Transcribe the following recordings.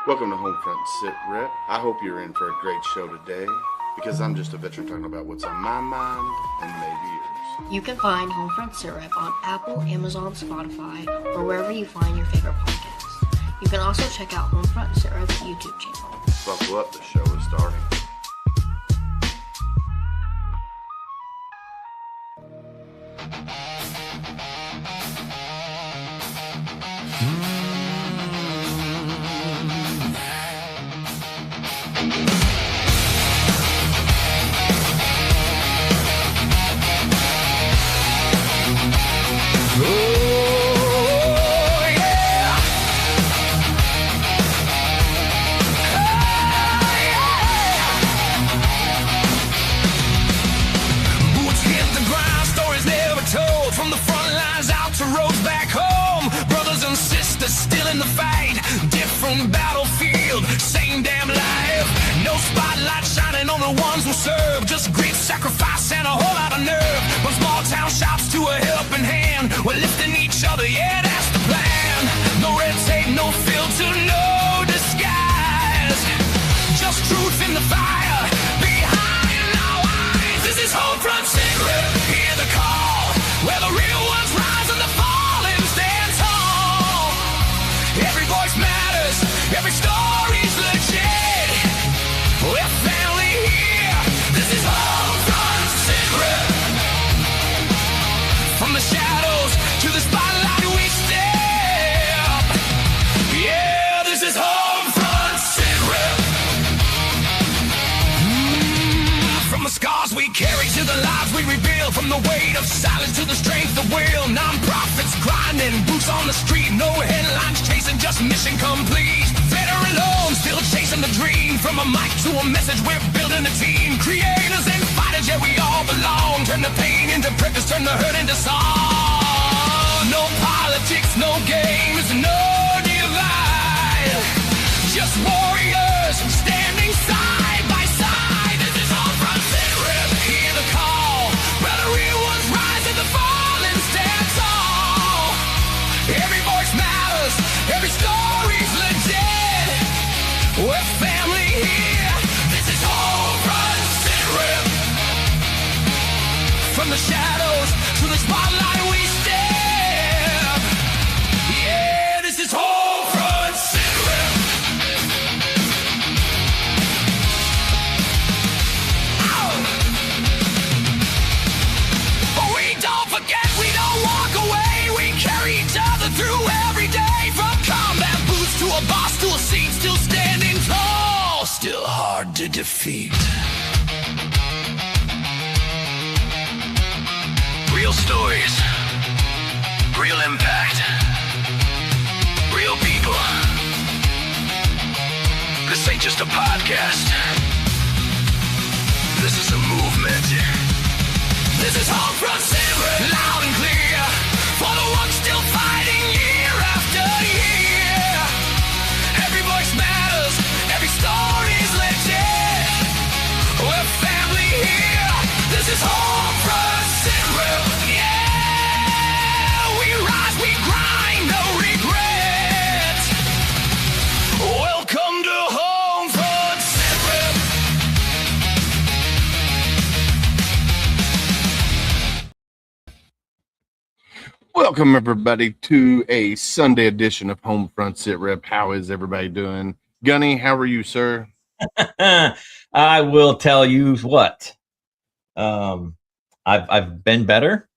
Welcome to HomeFront SitRep. I hope you're in for a great show today because I'm just a veteran talking about what's on my mind and maybe yours. You can find HomeFront SitRep on Apple, Amazon, Spotify, or wherever you find your favorite podcasts. You can also check out HomeFront SitRep's YouTube channel. Buckle up, the show is starting. Still in the fight, different battlefield, same damn life. No spotlight shining on the ones who serve, just great sacrifice and a whole lot of nerve. From small town shops to a helping hand, we're lifting each other, yeah, that's the plan. No red tape, no filter, no disguise, just truth in the fire, behind our eyes. This is HomeFront SitRep, hear the call, where the real ones rise and the fallen stand tall. Every voice matters, every story's legit. We're family here, this is HomeFront SitRep. From the shadows to the spotlight we step. Yeah, this is HomeFront SitRep. From the scars we carry to the lives we rebuild, from the weight of silence to the strength of will. Non-profits grinding, boots on the street, no headlines chasing, just mission complete. Veteran alone, still chasing the dream. From a mic to a message, we're building a team. Creators and fighters, yeah, we all belong. Turn the pain into purpose, turn the hurt into song. No politics, no games, no divide. Just warriors standing side by side. This is HomeFront SitRep, hear the call, where the real ones rise and the fallen stand tall. Every voice matters, every story's legit. We're family here, this is HomeFront SitRep. From the shadows to the spotlight we step. Yeah, this is HomeFront SitRep. We don't forget, we don't walk away. We carry each other through every day. From combat boots to a boss to a seat, still standing tall, still hard to defeat. Real stories, real impact, real people. This ain't just a podcast. This is a movement. This is HomeFront SitRep, loud and clear, for the ones still fighting year after year. Every voice matters, every story's legit. We're family here, this is HomeFront SitRep. Yeah, we rise, we grind, no regrets. Welcome to HomeFront SitRep. Welcome, everybody, to a Sunday edition of HomeFront SitRep. How is everybody doing? Gunny, how are you, sir? I will tell you what. I've been better,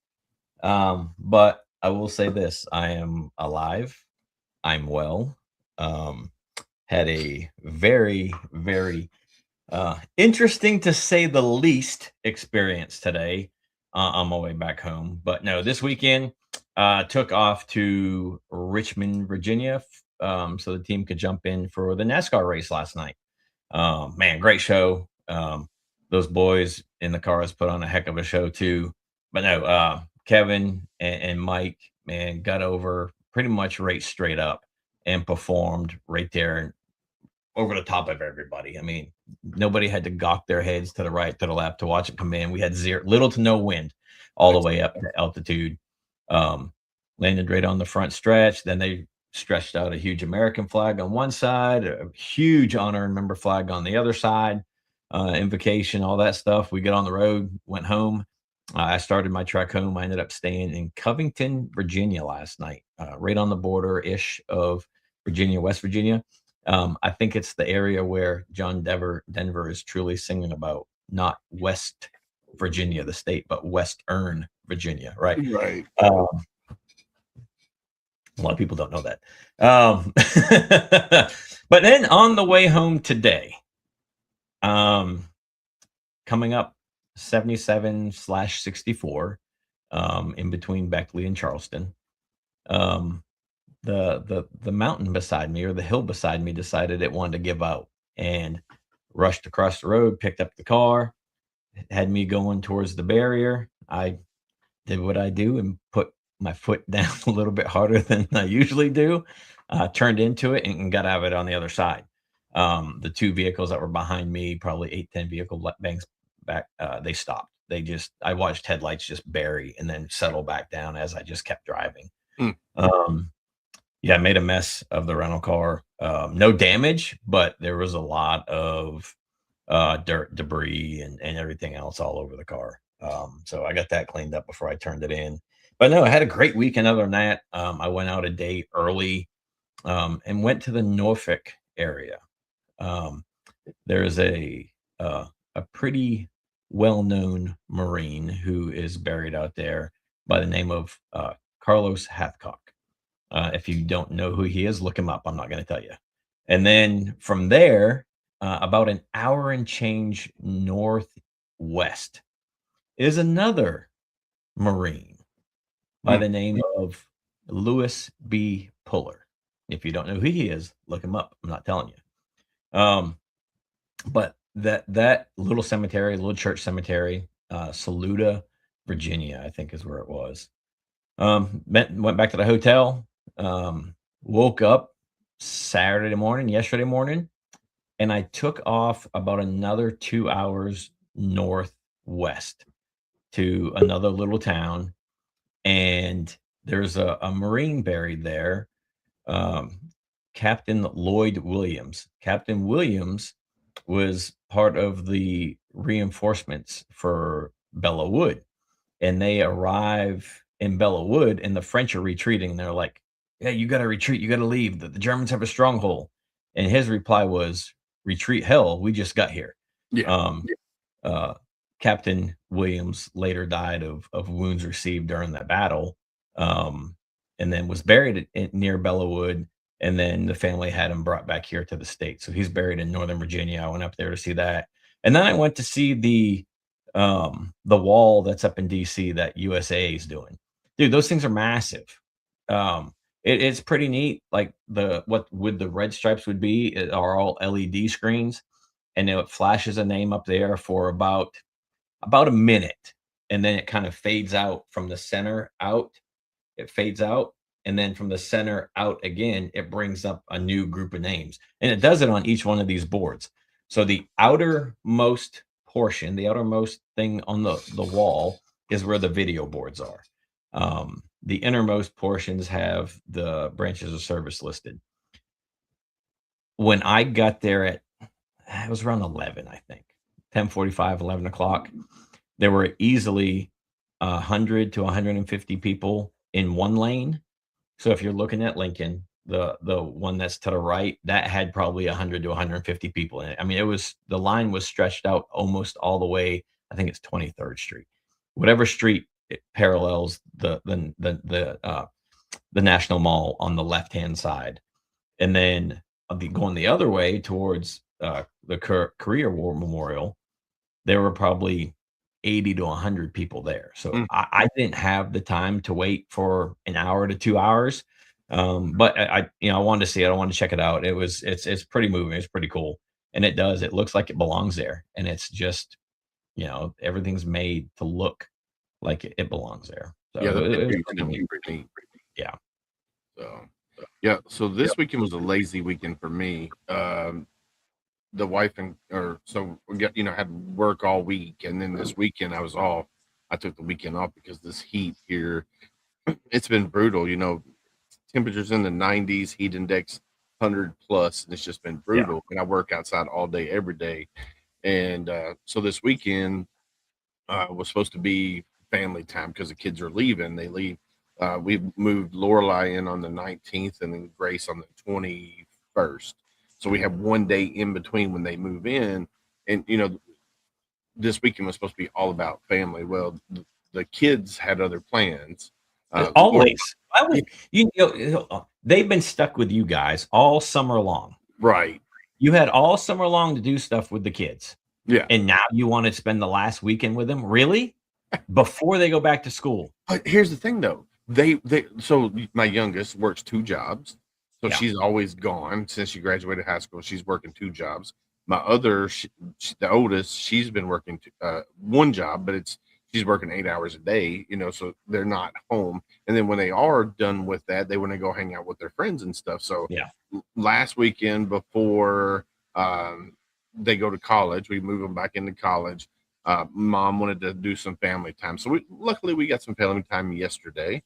but I will say this: I am alive. I'm well. Had a very, very interesting, to say the least, experience today on my way back home. But no, this weekend took off to Richmond, Virginia, so the team could jump in for the NASCAR race last night. Man, great show. Those boys in the cars put on a heck of a show too. But no, Kevin and Mike, man, got over pretty much right straight up and performed right there over the top of everybody. I mean, nobody had to gawk their heads to the right, to the left to watch it come in. We had little to no wind all the way up to altitude. Landed right on the front stretch. Then they stretched out a huge American flag on one side, a huge honor and member flag on the other side, invocation, all that stuff. We get on the road, went home. I started my trek home. I ended up staying in Covington, Virginia last night, right on the border-ish of Virginia, West Virginia. I think it's the area where John Denver is truly singing about, not West Virginia, the state, but Western Virginia, right? Right. A lot of people don't know that. But then on the way home today, coming up 77/64, in between Beckley and Charleston, the mountain beside me, or the hill beside me, decided it wanted to give out and rushed across the road, picked up the car, had me going towards the barrier. I did what I do and put my foot down a little bit harder than I usually do, turned into it and got out of it on the other side. The two vehicles that were behind me, probably 8-10 vehicle banks back, they stopped. I watched headlights just bury and then settle back down as I just kept driving. Yeah, I made a mess of the rental car. No damage, but there was a lot of dirt, debris, and everything else all over the car. So I got that cleaned up before I turned it in. But no, I had a great weekend. Other than that, I went out a day early and went to the Norfolk area. There's a pretty well-known Marine who is buried out there by the name of Carlos Hathcock. If you don't know who he is, look him up. I'm not going to tell you. And then from there, about an hour and change northwest, is another Marine by the name of Lewis B. Puller. If you don't know who he is, look him up. I'm not telling you. But that little cemetery, little church cemetery, Saluda, Virginia, I think is where it was. Went back to the hotel, woke up yesterday morning, and I took off about another 2 hours northwest to another little town. And there's a Marine buried there, Captain Lloyd Williams. Captain Williams was part of the reinforcements for Belleau Wood, and they arrive in Belleau Wood, and the French are retreating. And they're like, "Yeah, you got to retreat. You got to leave. The Germans have a stronghold." And his reply was, "Retreat, hell! We just got here." Yeah. Captain Williams later died of wounds received during that battle, and then was buried near Belleau Wood. And then the family had him brought back here to the States. So he's buried in Northern Virginia. I went up there to see that. And then I went to see the wall that's up in DC that USA is doing. Dude, those things are massive. It's pretty neat. Like what would the red stripes would be are all LED screens, and it flashes a name up there for about a minute, and then it kind of fades out from the center out. It fades out. And then from the center out again, it brings up a new group of names. And it does it on each one of these boards. So the outermost portion, the outermost thing on the wall is where the video boards are. The innermost portions have the branches of service listed. When I got there it was around 11, I think, 10:45, 11 o'clock, there were easily 100 to 150 people in one lane. So if you're looking at Lincoln, the one that's to the right, that had probably 100 to 150 people in it. I mean, the line was stretched out almost all the way. I think it's 23rd Street, whatever street it parallels the National Mall on the left-hand side. And then going the other way towards the Korea War Memorial, there were probably 80 to 100 people there. So I didn't have the time to wait for an hour to 2 hours. But I wanted to see it. I wanted to check it out. It's pretty moving. It's pretty cool. And it looks like it belongs there. And it's just, everything's made to look like it belongs there. So Yeah, it was pretty neat. Yeah. So this weekend was a lazy weekend for me. The wife so we got, had work all week, and then this weekend I was off. I took the weekend off because this heat here, it's been brutal. temperatures in the 90s, heat index 100 plus, and it's just been brutal. And I work outside all day, every day. And so this weekend was supposed to be family time because the kids are leaving. They leave. We moved Lorelai in on the 19th and then Grace on the 21st. So we have one day in between when they move in. And, you know, this weekend was supposed to be all about family. Well, the kids had other plans. Always. They've been stuck with you guys all summer long. Right. You had all summer long to do stuff with the kids. Yeah. And now you want to spend the last weekend with them? Really? Before they go back to school. But here's the thing, though. So my youngest works 2 jobs. So she's always gone since she graduated high school. She's working 2 jobs. My other, the oldest, she's been working 1 job, but she's working 8 hours a day, you know, so they're not home. And then when they are done with that, they want to go hang out with their friends and stuff. So last weekend before they go to college, we move them back into college. Mom wanted to do some family time. So luckily we got some family time yesterday.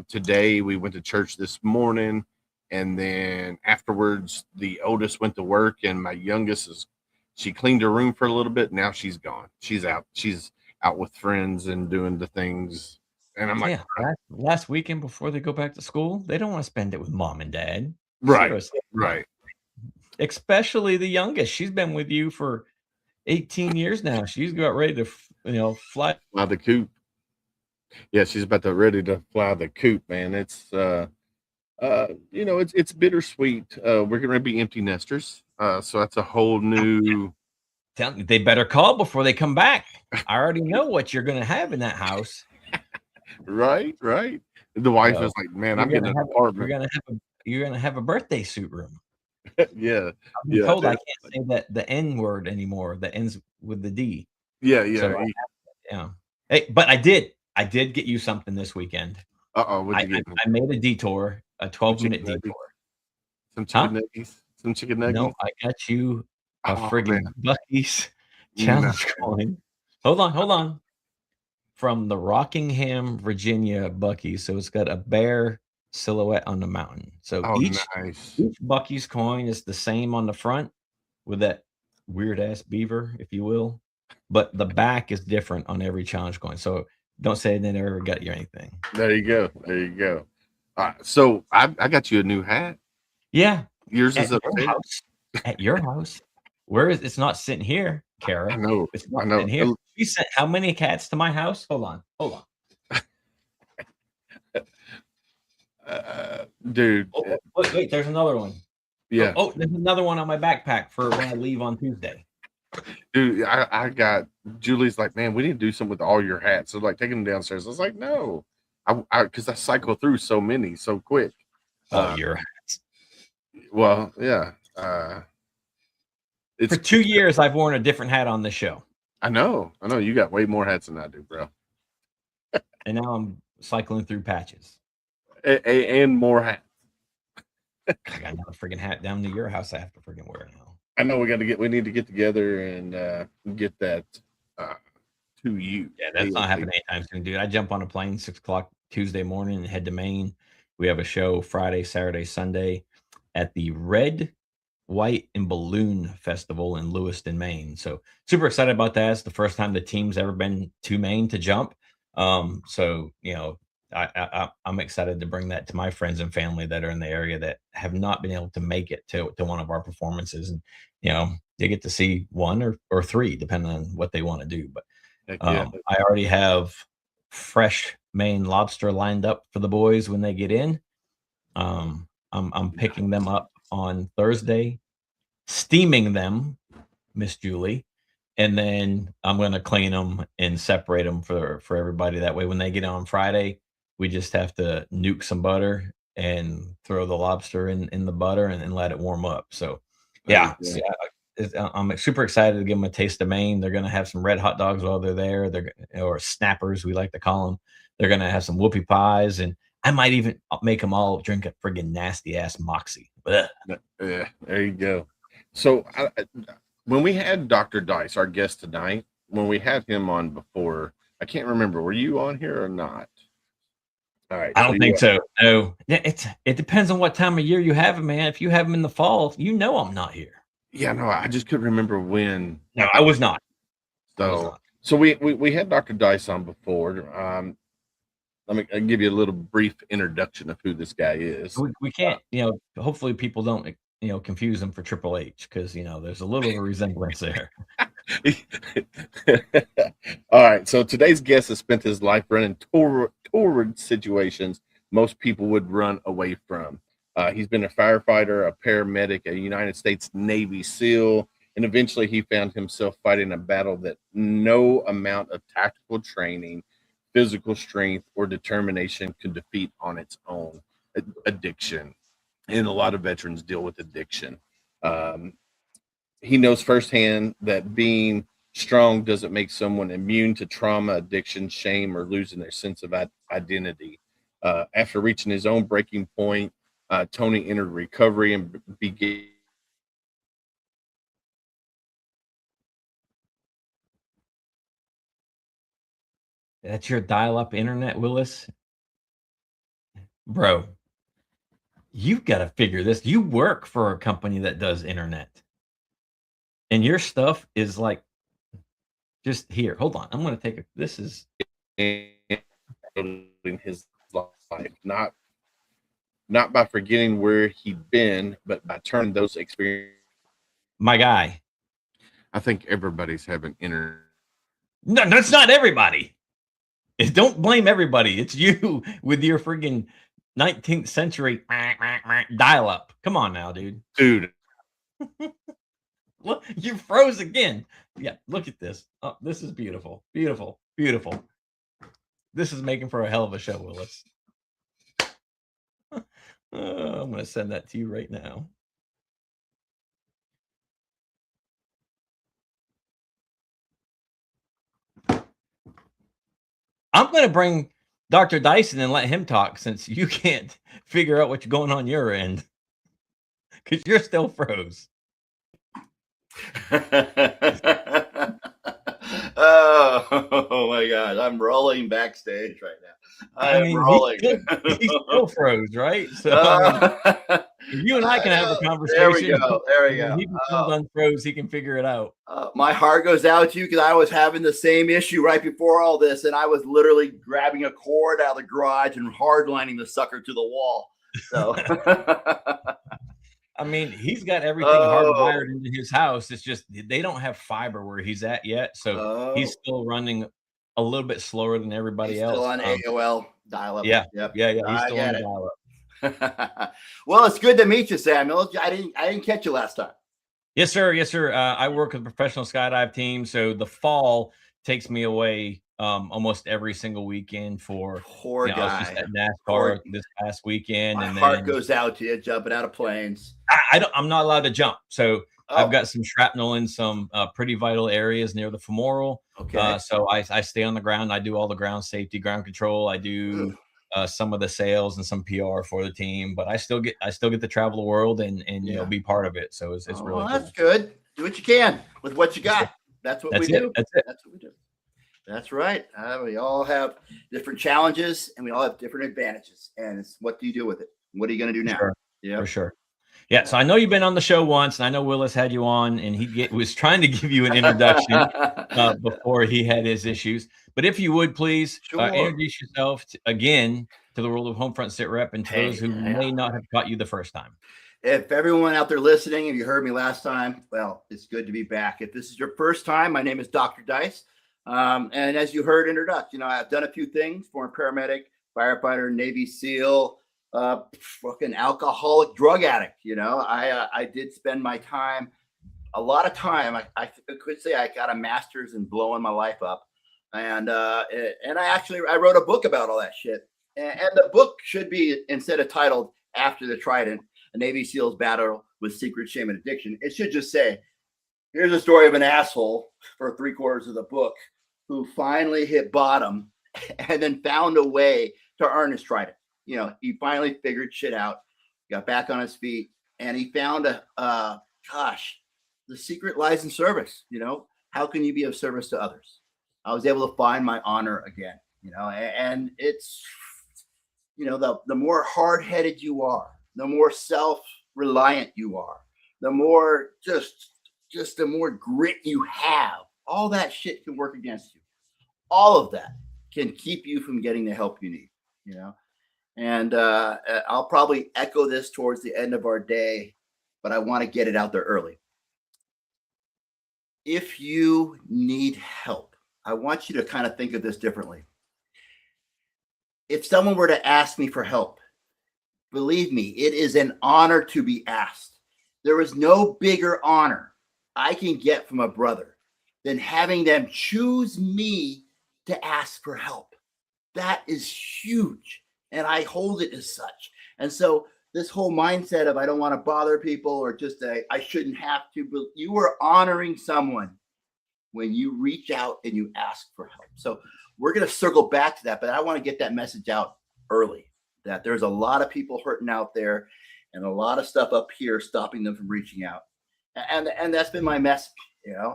Today we went to church this morning. And then afterwards, the oldest went to work, and my youngest she cleaned her room for a little bit. Now she's gone. She's out with friends and doing the things. And I'm like, last weekend before they go back to school, they don't want to spend it with mom and dad. Right. Seriously. Right. Especially the youngest. She's been with you for 18 years now. She's got ready to, fly the coop. Yeah, she's ready to fly the coop, man. It's it's bittersweet. We're going to be empty nesters. So that's a whole new. They better call before they come back. I already know what you're going to have in that house. Right. The wife was like, "Man, I'm getting an apartment. You're going to have a birthday suit room." Yeah. I'm told I can't say that the N word anymore. That ends with the D. Yeah. So Hey, but I did get you something this weekend. What'd you get? I made a detour. A 12-minute detour. Some chicken nuggets. No, I got you a friggin' Buc-ee's challenge coin. Hold on. From the Rockingham, Virginia Buc-ee's. So it's got a bear silhouette on the mountain. So each Buc-ee's coin is the same on the front with that weird ass beaver, if you will. But the back is different on every challenge coin. So don't say they never got you anything. There you go. So I got you a new hat. Yeah. Yours is at your house. Where is it's not sitting here, Kara? I know. It's not sitting here. You sent how many cats to my house? Hold on. Dude. Wait, there's another one. Yeah. Oh, there's another one on my backpack for when I leave on Tuesday. Dude, I got Julie's like, man, we need to do something with all your hats. So like taking them downstairs. I was like, no. Because I cycle through so many so quick. Your hats. Well, yeah. For 2 years, I've worn a different hat on the show. I know. You got way more hats than I do, bro. And now I'm cycling through patches. And more hats. I got another freaking hat down to your house I have to freaking wear now. I know we need to get together and get that to you. Yeah, that's not happening anytime soon, dude. I jump on a plane 6 o'clock Tuesday morning and head to Maine. We have a show Friday, Saturday, Sunday at the Red, White, and Balloon Festival in Lewiston, Maine. So super excited about that. It's the first time the team's ever been to Maine to jump. So I'm excited to bring that to my friends and family that are in the area that have not been able to make it to one of our performances. And, they get to see 1 or 3, depending on what they want to do. But I already have fresh Maine lobster lined up for the boys when they get in. I'm picking them up on Thursday, steaming them, Miss Julie, and then I'm going to clean them and separate them for everybody. That way, when they get on Friday, we just have to nuke some butter and throw the lobster in the butter and let it warm up. So, I'm super excited to give them a taste of Maine. They're going to have some red hot dogs while they're there. Or snappers, we like to call them. They're going to have some whoopie pies, and I might even make them all drink a friggin' nasty ass Moxie. Yeah, there you go. So when we had Dr. Dice, our guest tonight, when we had him on before, I can't remember, were you on here or not? All right. I don't think so. No, it depends on what time of year you have him, man. If you have him in the fall, I'm not here. Yeah, no, I just couldn't remember when. No, I was not. So we had Dr. Dice on before. I'll give you a little brief introduction of who this guy is. We can't, hopefully people don't, confuse him for Triple H, because there's a little resemblance there. All right. So today's guest has spent his life running toward situations most people would run away from. He's been a firefighter, a paramedic, a United States Navy SEAL, and eventually he found himself fighting a battle that no amount of tactical training, physical strength, or determination could defeat on its own. Addiction. And a lot of veterans deal with addiction. He knows firsthand that being strong doesn't make someone immune to trauma, addiction, shame, or losing their sense of identity. After reaching his own breaking point, Tony entered recovery and began. That's your dial-up internet, Willis? Bro, you've got to figure this. You work for a company that does internet. And your stuff is like, just here. Hold on. I'm going to take this is in his life, not by forgetting where he'd been, but by turning those experiences. My guy. I think everybody's having internet. No, that's not everybody. Don't blame everybody. It's you with your friggin' 19th century dial-up. Come on now, dude. Look, you froze again. Yeah, look at this. Oh, this is beautiful. Beautiful. Beautiful. This is making for a hell of a show, Willis. I'm going to send that to you right now. I'm going to bring Dr. Dyson and let him talk, since you can't figure out what's going on your end, because you're still froze. Oh my God, I'm rolling backstage right now. I'm rolling. He's still froze, right? So you and I can have a conversation. There we go. There we go. He becomes unfroze. He can figure it out. My heart goes out to you, because I was having the same issue right before all this, and I was literally grabbing a cord out of the garage and hardlining the sucker to the wall. So. I mean, he's got everything hardwired into his house. It's just they don't have fiber where he's at yet, so he's still running a little bit slower than everybody else. Still on AOL dial-up. Yeah, yep. Yeah. He's still on dial-up. Well, it's good to meet you, Samuel. I didn't catch you last time. Yes, sir. Yes, sir. I work with a professional skydive team, so the fall takes me away almost every single weekend for poor guy. I was just at NASCAR this past weekend. My heart goes out to you jumping out of planes. I'm not allowed to jump, so I've got some shrapnel in some pretty vital areas near the femoral. Okay. So I stay on the ground. I do all the ground safety, ground control. I do some of the sales and some PR for the team, but I still get to travel the world and be part of it. So it's really well, cool. That's good. Do what you can with what you got. That's what we do. That's it. That's what we do. That's right. We all have different challenges, and we all have different advantages. And it's what do you do with it? What are you going to do now? Sure. Yeah, for sure. Yeah. So I know you've been on the show once, and I know Willis had you on, and he was trying to give you an introduction before he had his issues. But if you would please introduce yourself again to the world of HomeFront SitRep, and to those who may not have caught you the first time. If everyone out there listening, if you heard me last time, well, it's good to be back. If this is your first time, my name is Dr. Dice. And as you heard introduction, I've done a few things: former paramedic, firefighter, Navy SEAL, fucking alcoholic, drug addict. I did spend my time, a lot of time. I could say I got a master's in blowing my life up, and I wrote a book about all that shit. And the book should be, instead of titled "After the Trident: A Navy SEAL's Battle with Secret Shame and Addiction," it should just say, "Here's a story of an asshole," for 3/4 of the book, who finally hit bottom and then found a way to earn his Trident. He finally figured shit out, got back on his feet, and he found the secret lies in service. How can you be of service to others? I was able to find my honor again, and the more hard-headed you are, the more self-reliant you are, the more just the more grit you have, all that shit can work against you. All of that can keep you from getting the help you need, And I'll probably echo this towards the end of our day, but I want to get it out there early. If you need help, I want you to kind of think of this differently. If someone were to ask me for help, believe me, it is an honor to be asked. There is no bigger honor I can get from a brother than having them choose me to ask for help. That is huge, and I hold it as such. And so this whole mindset of I don't want to bother people or just I shouldn't have to, but you are honoring someone when you reach out and you ask for help. So we're going to circle back to that, but I want to get that message out early, that there's a lot of people hurting out there and a lot of stuff up here stopping them from reaching out. And that's been my message.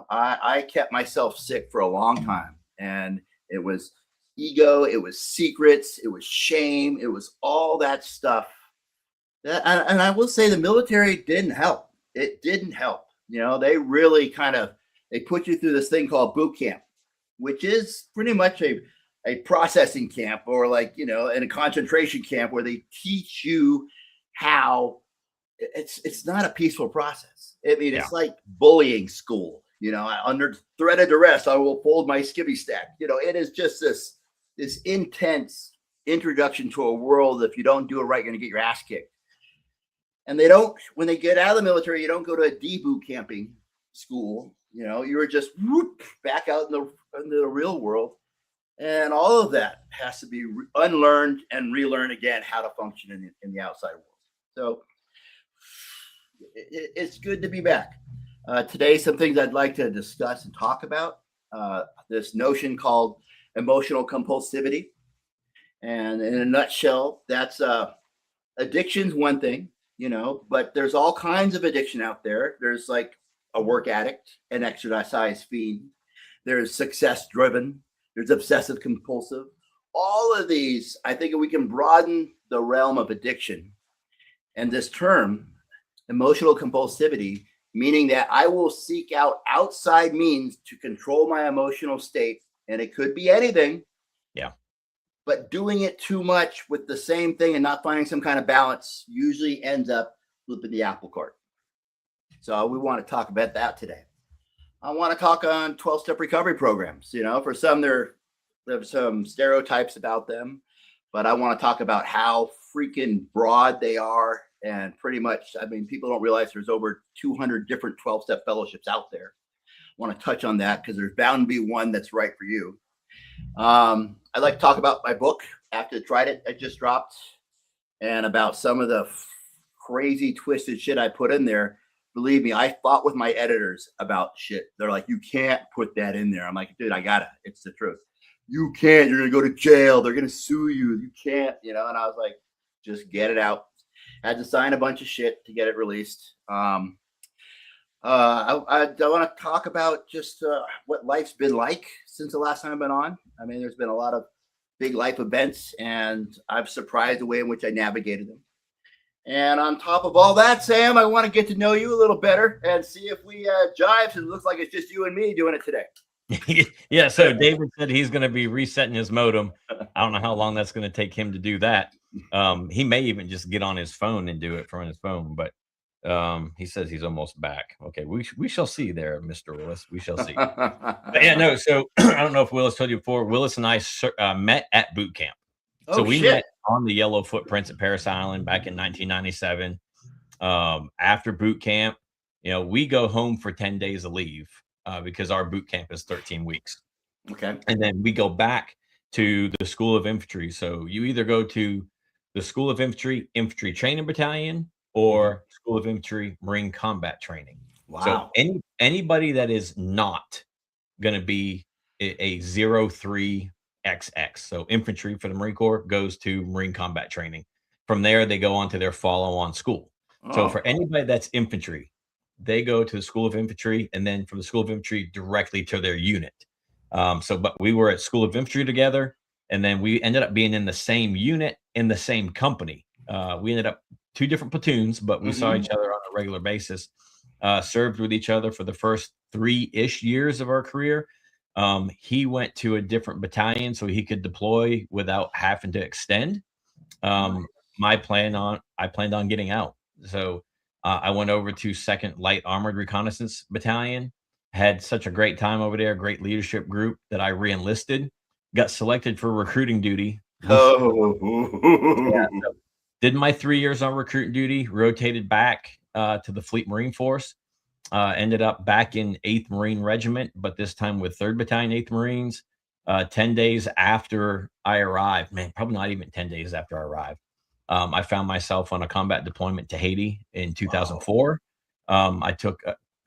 I kept myself sick for a long time, and it was ego, it was secrets, it was shame, it was all that stuff. And I will say the military didn't help. It didn't help. They really they put you through this thing called boot camp, which is pretty much a processing camp, or in a concentration camp where they teach you how it's not a peaceful process. It's like bullying school. Under threat of duress, I will fold my skivvy stack. It is just this intense introduction to a world. If you don't do it right, you're going to get your ass kicked. And when they get out of the military, you don't go to a deboot camping school. You were just back out in the real world. And all of that has to be unlearned and relearned again, how to function in the outside world. So it's good to be back. Today, some things I'd like to discuss and talk about. This notion called emotional compulsivity. And in a nutshell, that's addiction's one thing, but there's all kinds of addiction out there. There's like a work addict, an exercise fiend. There's success driven. There's obsessive compulsive. All of these, I think we can broaden the realm of addiction. And this term, emotional compulsivity, meaning that I will seek out outside means to control my emotional state. And it could be anything. Yeah. But doing it too much with the same thing and not finding some kind of balance usually ends up flipping the apple cart. So we want to talk about that today. I want to talk on 12-step recovery programs. For some, there's some stereotypes about them, but I want to talk about how freaking broad they are. And pretty much, people don't realize there's over 200 different 12-step fellowships out there. I want to touch on that because there's bound to be one that's right for you. I'd like to talk about my book, After the Trident, I just dropped, and about some of the crazy twisted shit I put in there. Believe me, I fought with my editors about shit. They're like, you can't put that in there. I'm like, dude, I gotta. It's the truth. You can't. You're going to go to jail. They're going to sue you. You can't, And I was like, just get it out. I had to sign a bunch of shit to get it released. I want to talk about just what life's been like since the last time I've been on. There's been a lot of big life events, and I've surprised the way in which I navigated them. And on top of all that, Sam, I want to get to know you a little better and see if we jive. It looks like it's just you and me doing it today. Yeah. So David said he's going to be resetting his modem. I don't know how long that's going to take him to do that. He may even just get on his phone and do it from his phone, but he says he's almost back. Okay, we shall see there, Mr. Willis. We shall see. But yeah, no. So I don't know if Willis told you before. Willis and I met at boot camp. So we met on the Yellow Footprints at Parris Island back in 1997. After boot camp, we go home for 10 days of leave because our boot camp is 13 weeks. Okay. And then we go back to the School of Infantry. So you either go to the School of Infantry Training Battalion or School of Infantry Marine Combat Training. Wow. So anybody that is not going to be a 03XX, so infantry for the Marine Corps, goes to Marine Combat Training. From there, they go on to their follow-on school. So for anybody that's infantry, they go to the School of Infantry, and then from the School of Infantry directly to their unit. But we were at School of Infantry together, and then we ended up being in the same unit in the same company. We ended up 2 different platoons, but we saw each other on a regular basis. Served with each other for the first 3-ish years of our career. He went to a different battalion so he could deploy without having to extend. I planned on getting out. So I went over to 2nd Light Armored Reconnaissance Battalion, had such a great time over there, great leadership group that I re-enlisted, got selected for recruiting duty. Oh, So did my 3 years on recruiting duty, rotated back to the Fleet Marine Force, ended up back in 8th Marine Regiment, but this time with 3rd Battalion, 8th Marines. 10 days after I arrived, man, probably not even 10 days after I arrived, I found myself on a combat deployment to Haiti in 2004. I took,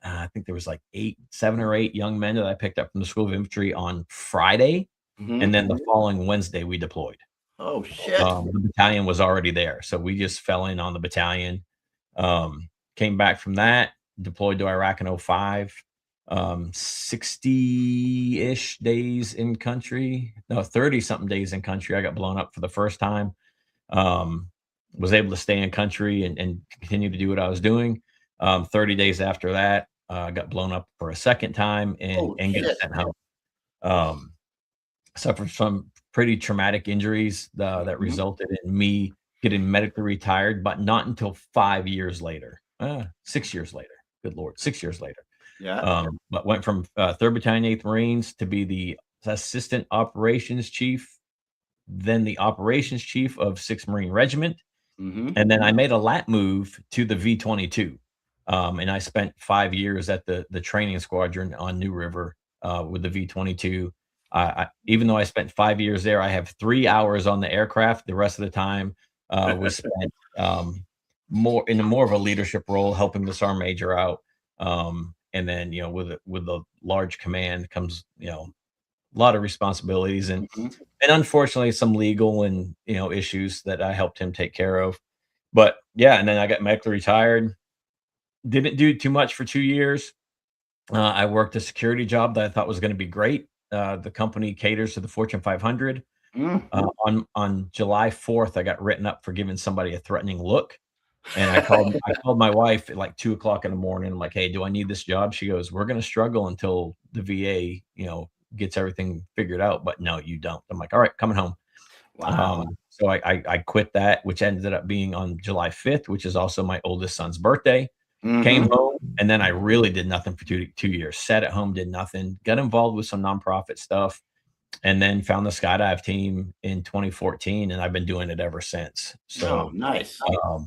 I think there was like 7 or 8 young men that I picked up from the School of Infantry on Friday. And then the following Wednesday, we deployed. Oh, shit. The battalion was already there. So we just fell in on the battalion. Came back from that, deployed to Iraq in 2005. 60-ish days in country. No, 30-something days in country. I got blown up for the first time. Was able to stay in country and continue to do what I was doing. 30 days after that, got blown up for a second time and got sent home. Suffered some pretty traumatic injuries that resulted in me getting medically retired, but not until 5 years later. 6 years later. Good Lord, 6 years later. Yeah. But went from 3rd Battalion, 8th Marines to be the assistant operations chief, then the operations chief of 6th Marine Regiment. And then I made a lat move to the V-22. And I spent 5 years at the training squadron on New River with the V-22. Even though I spent 5 years there, I have 3 hours on the aircraft. The rest of the time was spent more of a leadership role, helping the sergeant major out. And then, with a large command comes, a lot of responsibilities and unfortunately some legal and, issues that I helped him take care of. But yeah, and then I got medically retired. Didn't do too much for 2 years. I worked a security job that I thought was going to be great. The company caters to the Fortune 500. On July 4th, I got written up for giving somebody a threatening look. And I called my wife at like 2:00 in the morning. I'm like, hey, do I need this job? She goes, we're going to struggle until the VA, gets everything figured out. But no, you don't. I'm like, all right, coming home. Wow. So I quit that, which ended up being on July 5th, which is also my oldest son's birthday. Came home, and then I really did nothing for 2 years. Sat at home, did nothing. Got involved with some nonprofit stuff, and then found the skydive team in 2014, and I've been doing it ever since. So nice.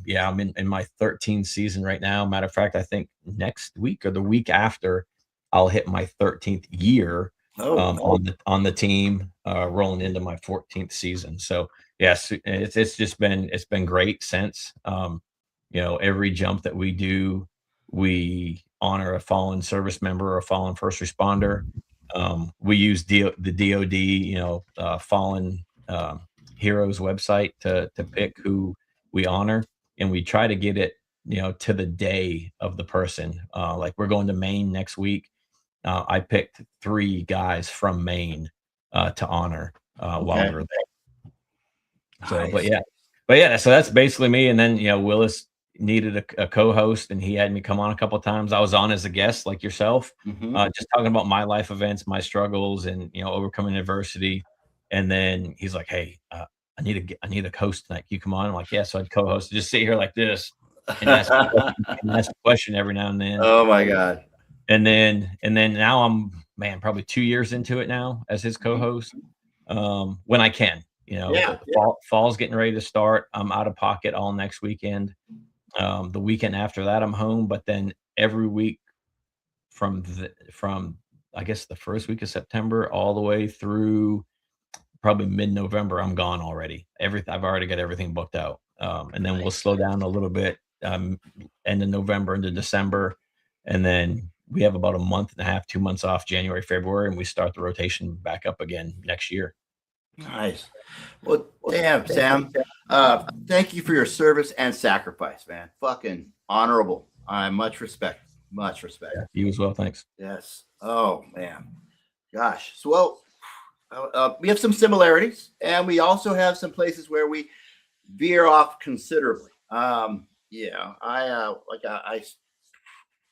Yeah, I'm in my 13th season right now. Matter of fact, I think next week or the week after, I'll hit my 13th year on the team, rolling into my 14th season. So yes, it's been great since. Every jump that we do, we honor a fallen service member or a fallen first responder. We use the DoD, fallen heroes website to pick who we honor, and we try to get it, to the day of the person. Like we're going to Maine next week. I picked 3 guys from Maine to honor while we're there. So, Nice. but yeah, so that's basically me. And then, Willis needed a co-host, and he had me come on a couple of times. I was on as a guest like yourself, just talking about my life events, my struggles, and overcoming adversity. And then he's like, hey, I need a host tonight. Can you come on? I'm like, yeah. So I'd co-host, just sit here like this and ask a question every now and then. Oh my God. And then now I'm, probably 2 years into it now as his co-host. When I can, fall's getting ready to start. I'm out of pocket all next weekend. The weekend after that, I'm home. But then every week from I guess the first week of September all the way through probably mid-November, I'm gone already. I've already got everything booked out. And then we'll slow down a little bit end of November into December. And then we have about a month and a half, 2 months off, January, February, and we start the rotation back up again next year. Nice. Well, damn, Sam. Thank you for your service and sacrifice, man. Fucking honorable. Much respect. Much respect. Yeah, you as well. Thanks. Yes. Oh, man. Gosh. So, we have some similarities, and we also have some places where we veer off considerably.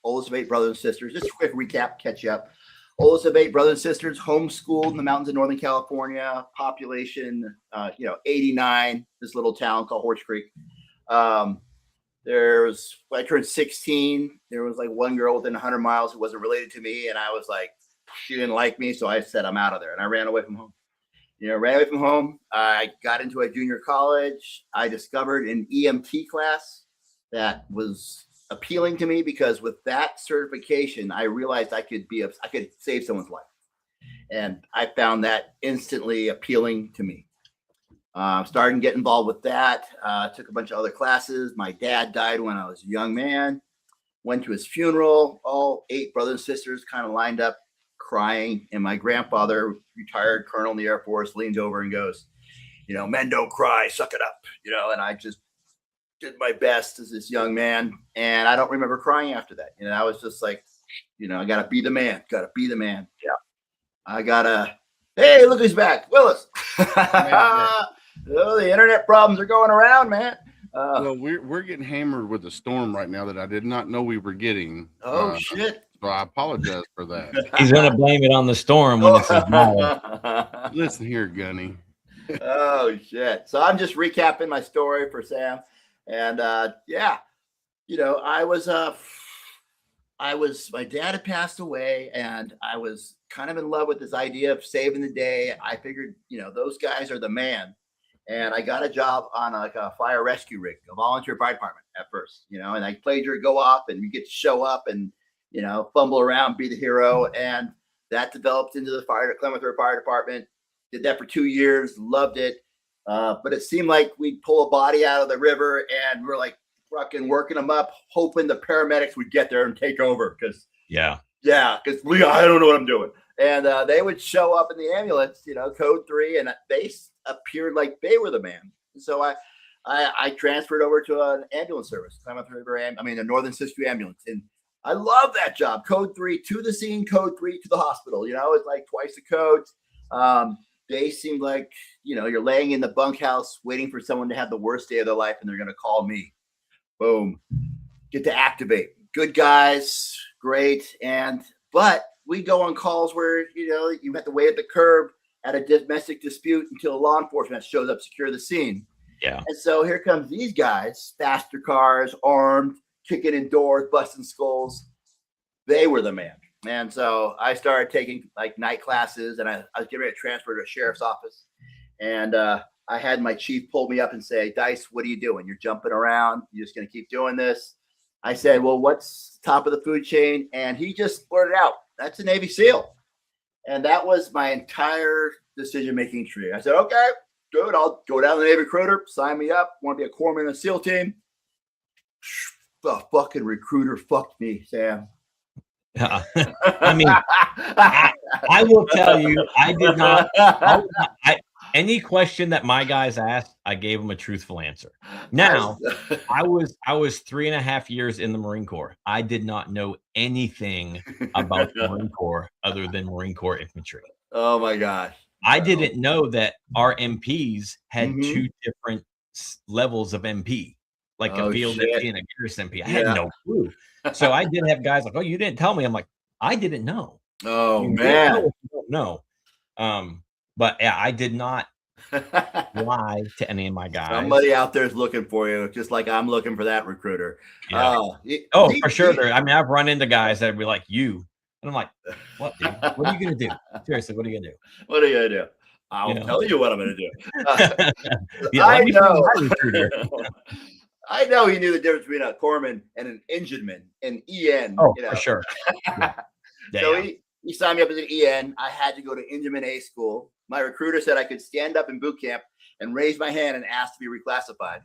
Oldest of 8 brothers and sisters. Just a quick recap, catch you up. Oldest of 8 brothers and sisters, homeschooled in the mountains of Northern California. Population, 89. This little town called Horse Creek. When I turned 16, there was like one girl within 100 miles who wasn't related to me, and I was like, she didn't like me, so I said I'm out of there, and I ran away from home. I got into a junior college. I discovered an EMT class that was appealing to me because with that certification, I realized I could save someone's life, and I found that instantly appealing to me. Started to get involved with that. Took a bunch of other classes. My dad died when I was a young man. Went to his funeral. All 8 brothers and sisters kind of lined up crying, and my grandfather, retired colonel in the Air Force, leans over and goes, men don't cry, suck it up, and I just did my best as this young man, and I don't remember crying after that. I was just like, I gotta be the man. Yeah, I gotta. Hey, look who's back, Willis. The internet problems are going around, man. Well, we're getting hammered with a storm right now that I did not know we were getting. Shit. So I apologize for that. He's gonna blame it on the storm when it's his mom. Listen here, Gunny. Oh shit. So I'm just recapping my story for Sam. And my dad had passed away, and I was kind of in love with this idea of saving the day. I figured, those guys are the man. And I got a job on a fire rescue rig, a volunteer fire department at first, and I played your go off, and you get to show up and, fumble around, be the hero. And that developed into the Clemens Fire Department. Did that for 2 years, loved it. But it seemed like we'd pull a body out of the river, and we're like fucking working them up, hoping the paramedics would get there and take over. Because I don't know what I'm doing. And they would show up in the ambulance, code 3, and they appeared like they were the man. So I transferred over to an ambulance service, the Northern Siskiyou Ambulance, and I love that job. Code 3 to the scene, code 3 to the hospital. It's like twice the codes. They seemed like, you're laying in the bunkhouse waiting for someone to have the worst day of their life, and they're going to call me. Boom. Get to activate. Good guys. Great. But we go on calls where, you have to wait at the curb at a domestic dispute until law enforcement shows up, secure the scene. Yeah. And so here comes these guys, faster cars, armed, kicking in doors, busting skulls. They were the man. And so I started taking like night classes, and I was getting ready to transfer to a sheriff's office. And I had my chief pull me up and say, Dice, what are you doing? You're jumping around. You're just going to keep doing this. I said, well, what's top of the food chain? And he just blurted out, that's a Navy SEAL. And that was my entire decision-making tree. I said, okay, good. I'll go down to the Navy recruiter, sign me up. Want to be a corpsman in the SEAL team. The fucking recruiter fucked me, Sam. I mean, I will tell you, I did not. Any question that my guys asked, I gave them a truthful answer. Now, I was 3.5 years in the Marine Corps. I did not know anything about the Marine Corps other than Marine Corps infantry. Oh my gosh! I didn't know that our MPs had 2 different levels of MP, like a field MP and a garrison MP. I had no clue. So I did have guys like, "Oh, you didn't tell me." I'm like, "I didn't know." Oh man, no. But yeah, I did not lie to any of my guys. Somebody out there is looking for you, just like I'm looking for that recruiter. Yeah. For sure. I mean, I've run into guys that be like, "You," and I'm like, "What, dude? What are you gonna do? Seriously, what are you gonna do? What are you gonna do? I'll tell you what I'm gonna do." I know. I know he knew the difference between a corpsman and an engineman, an EN. Oh, for sure. So he signed me up as an EN. I had to go to engineman A school. My recruiter said I could stand up in boot camp and raise my hand and ask to be reclassified.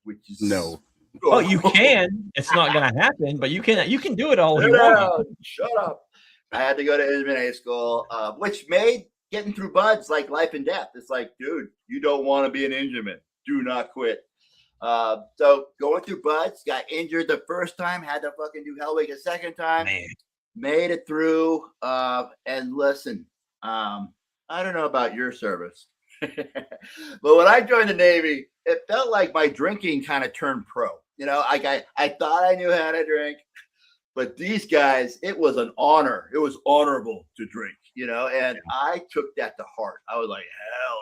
Which is no. Well, you can. It's not going to happen, but you can do it all you want. Shut up. I had to go to engineman A school, which made getting through buds like life and death. It's like, dude, you don't want to be an engineman. Do not quit. So going through buds, got injured the first time, had to fucking do hell week a second time. Man. Made it through. And listen, I don't know about your service, But when I joined the Navy, it felt like my drinking kind of turned pro. Like I thought I knew how to drink, but these guys, it was an honor. It was honorable to drink, and I took that to heart. I was like, hell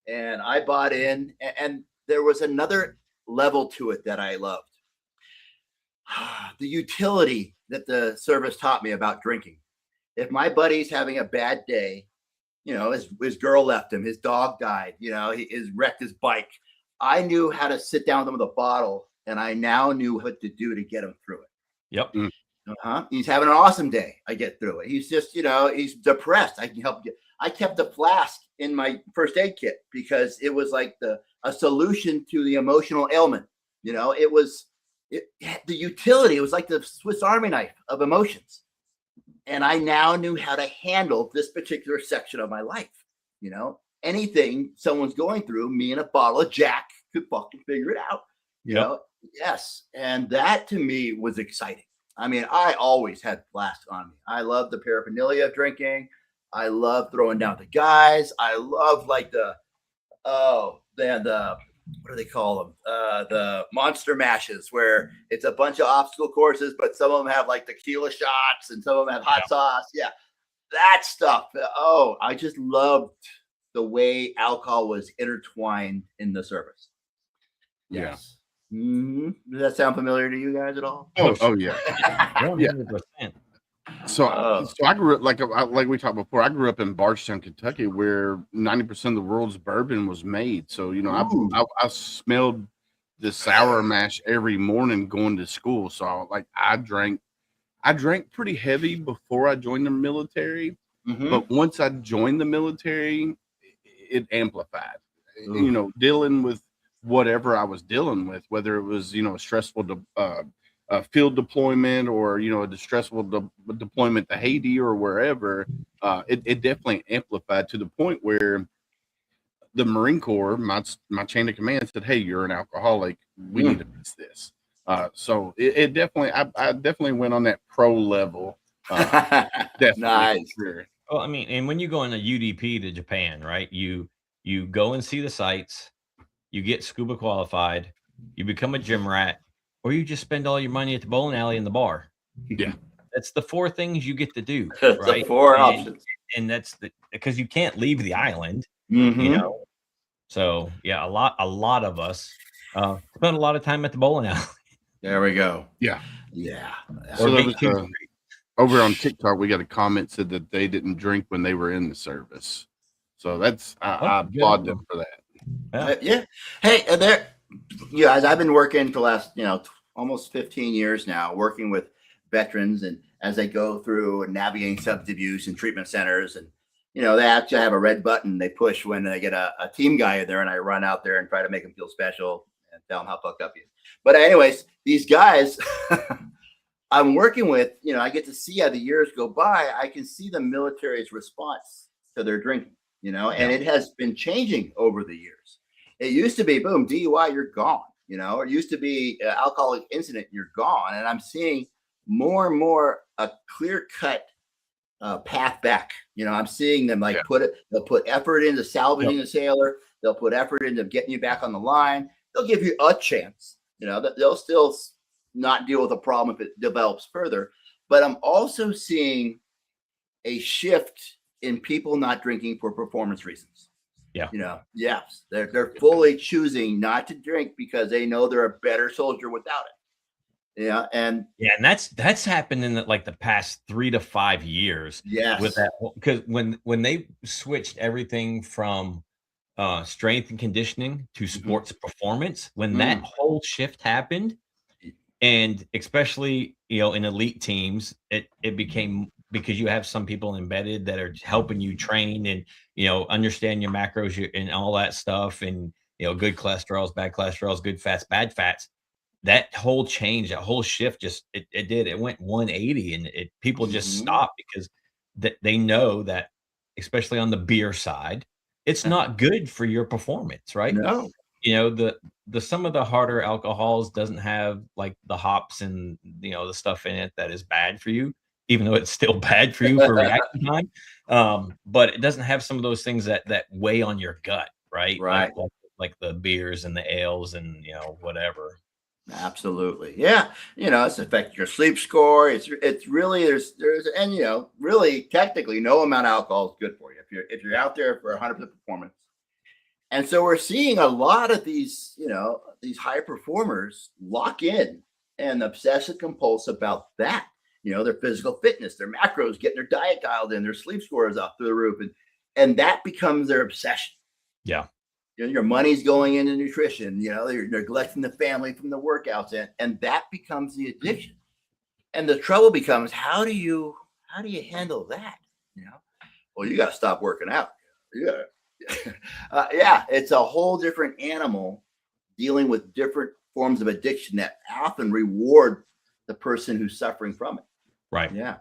yeah. And I bought in, and there was another level to it that I loved. The utility that the service taught me about drinking. If my buddy's having a bad day, his girl left him, his dog died, he wrecked his bike. I knew how to sit down with him with a bottle, and I now knew what to do to get him through it. Yep. He's having an awesome day. I get through it. He's just, he's depressed. I can help you. I kept a flask in my first aid kit because it was like a solution to the emotional ailment. It was the utility. It was like the Swiss Army knife of emotions. And I now knew how to handle this particular section of my life. Anything someone's going through, me and a bottle of Jack could fucking figure it out. Yes. And that to me was exciting. I mean, I always had flasks on me. I love the paraphernalia of drinking. I love throwing down the guys. I love like the what do they call them? The monster mashes, where it's a bunch of obstacle courses, but some of them have like tequila shots and some of them have hot sauce. Yeah, that stuff. Oh, I just loved the way alcohol was intertwined in the service. Yes. Yeah. Mm-hmm. Does that sound familiar to you guys at all? Oh yeah. 100%. So I grew up like we talked before. I grew up in Bardstown, Kentucky, where 90% of the world's bourbon was made. So I smelled the sour mash every morning going to school. So I drank pretty heavy before I joined the military. Mm-hmm. But once I joined the military, it amplified. Dealing with whatever I was dealing with, whether it was a stressful field deployment or a distressful deployment to Haiti or wherever, it definitely amplified to the point where the Marine Corps, my chain of command, said, "Hey, you're an alcoholic. We need to fix this." So it definitely, I definitely went on that pro level. Definitely. Nice. Sure. Well, I mean, and when you go in a UDP to Japan, right? You go and see the sights, you get scuba qualified, you become a gym rat, or you just spend all your money at the bowling alley and the bar. Yeah. That's the 4 things you get to do, right? The 4 options. And that's because you can't leave the island, mm-hmm. So yeah, a lot of us spend a lot of time at the bowling alley. There we go. Yeah. So there was, over on TikTok, we got a comment said that they didn't drink when they were in the service. So that's I applaud them for that. Yeah. Hey, as I've been working for the last almost 15 years now, working with veterans, and as they go through and navigating substance abuse and treatment centers, and they actually have a red button they push when they get a team guy in there, and I run out there and try to make them feel special and tell them how fucked up he is. But anyways, these guys I'm working with, I get to see how the years go by. I can see the military's response to their drinking, and it has been changing over the years. It used to be, boom, DUI, you're gone, or it used to be alcoholic incident, you're gone. And I'm seeing more and more a clear-cut path back. I'm seeing them they'll put effort into salvaging the sailor. They'll put effort into getting you back on the line. They'll give you a chance, they'll still not deal with a problem if it develops further. But I'm also seeing a shift in people not drinking for performance reasons. Yeah. Yes, they're fully choosing not to drink because they know they're a better soldier without it. And that's happened in the past 3 to 5 years. Yes, with that, because when they switched everything from strength and conditioning to sports performance, when that whole shift happened, and especially in elite teams, it became, because you have some people embedded that are helping you train and understand your macros and all that stuff, and good cholesterols, bad cholesterols, good fats, bad fats. That whole change, that whole shift, it went 180, and people just stopped because they know that, especially on the beer side, it's not good for your performance, right? No. The some of the harder alcohols doesn't have the hops and the stuff in it that is bad for you. even though it's still bad for you for reaction time. But it doesn't have some of those things that weigh on your gut, right? Right. Like the beers and the ales and whatever. Absolutely. Yeah. It's affecting your sleep score. It's really and really technically no amount of alcohol is good for you if you're out there for 100% performance. And so we're seeing a lot of these high performers lock in and obsessive compulsive about that. Their physical fitness, their macros, getting their diet dialed in, their sleep score is up through the roof, and that becomes their obsession. Yeah. Your money's going into nutrition. You're neglecting the family from the workouts, and that becomes the addiction. And the trouble becomes, how do you handle that? Well, you got to stop working out. Yeah, it's a whole different animal dealing with different forms of addiction that often reward the person who's suffering from it. Right. Yeah.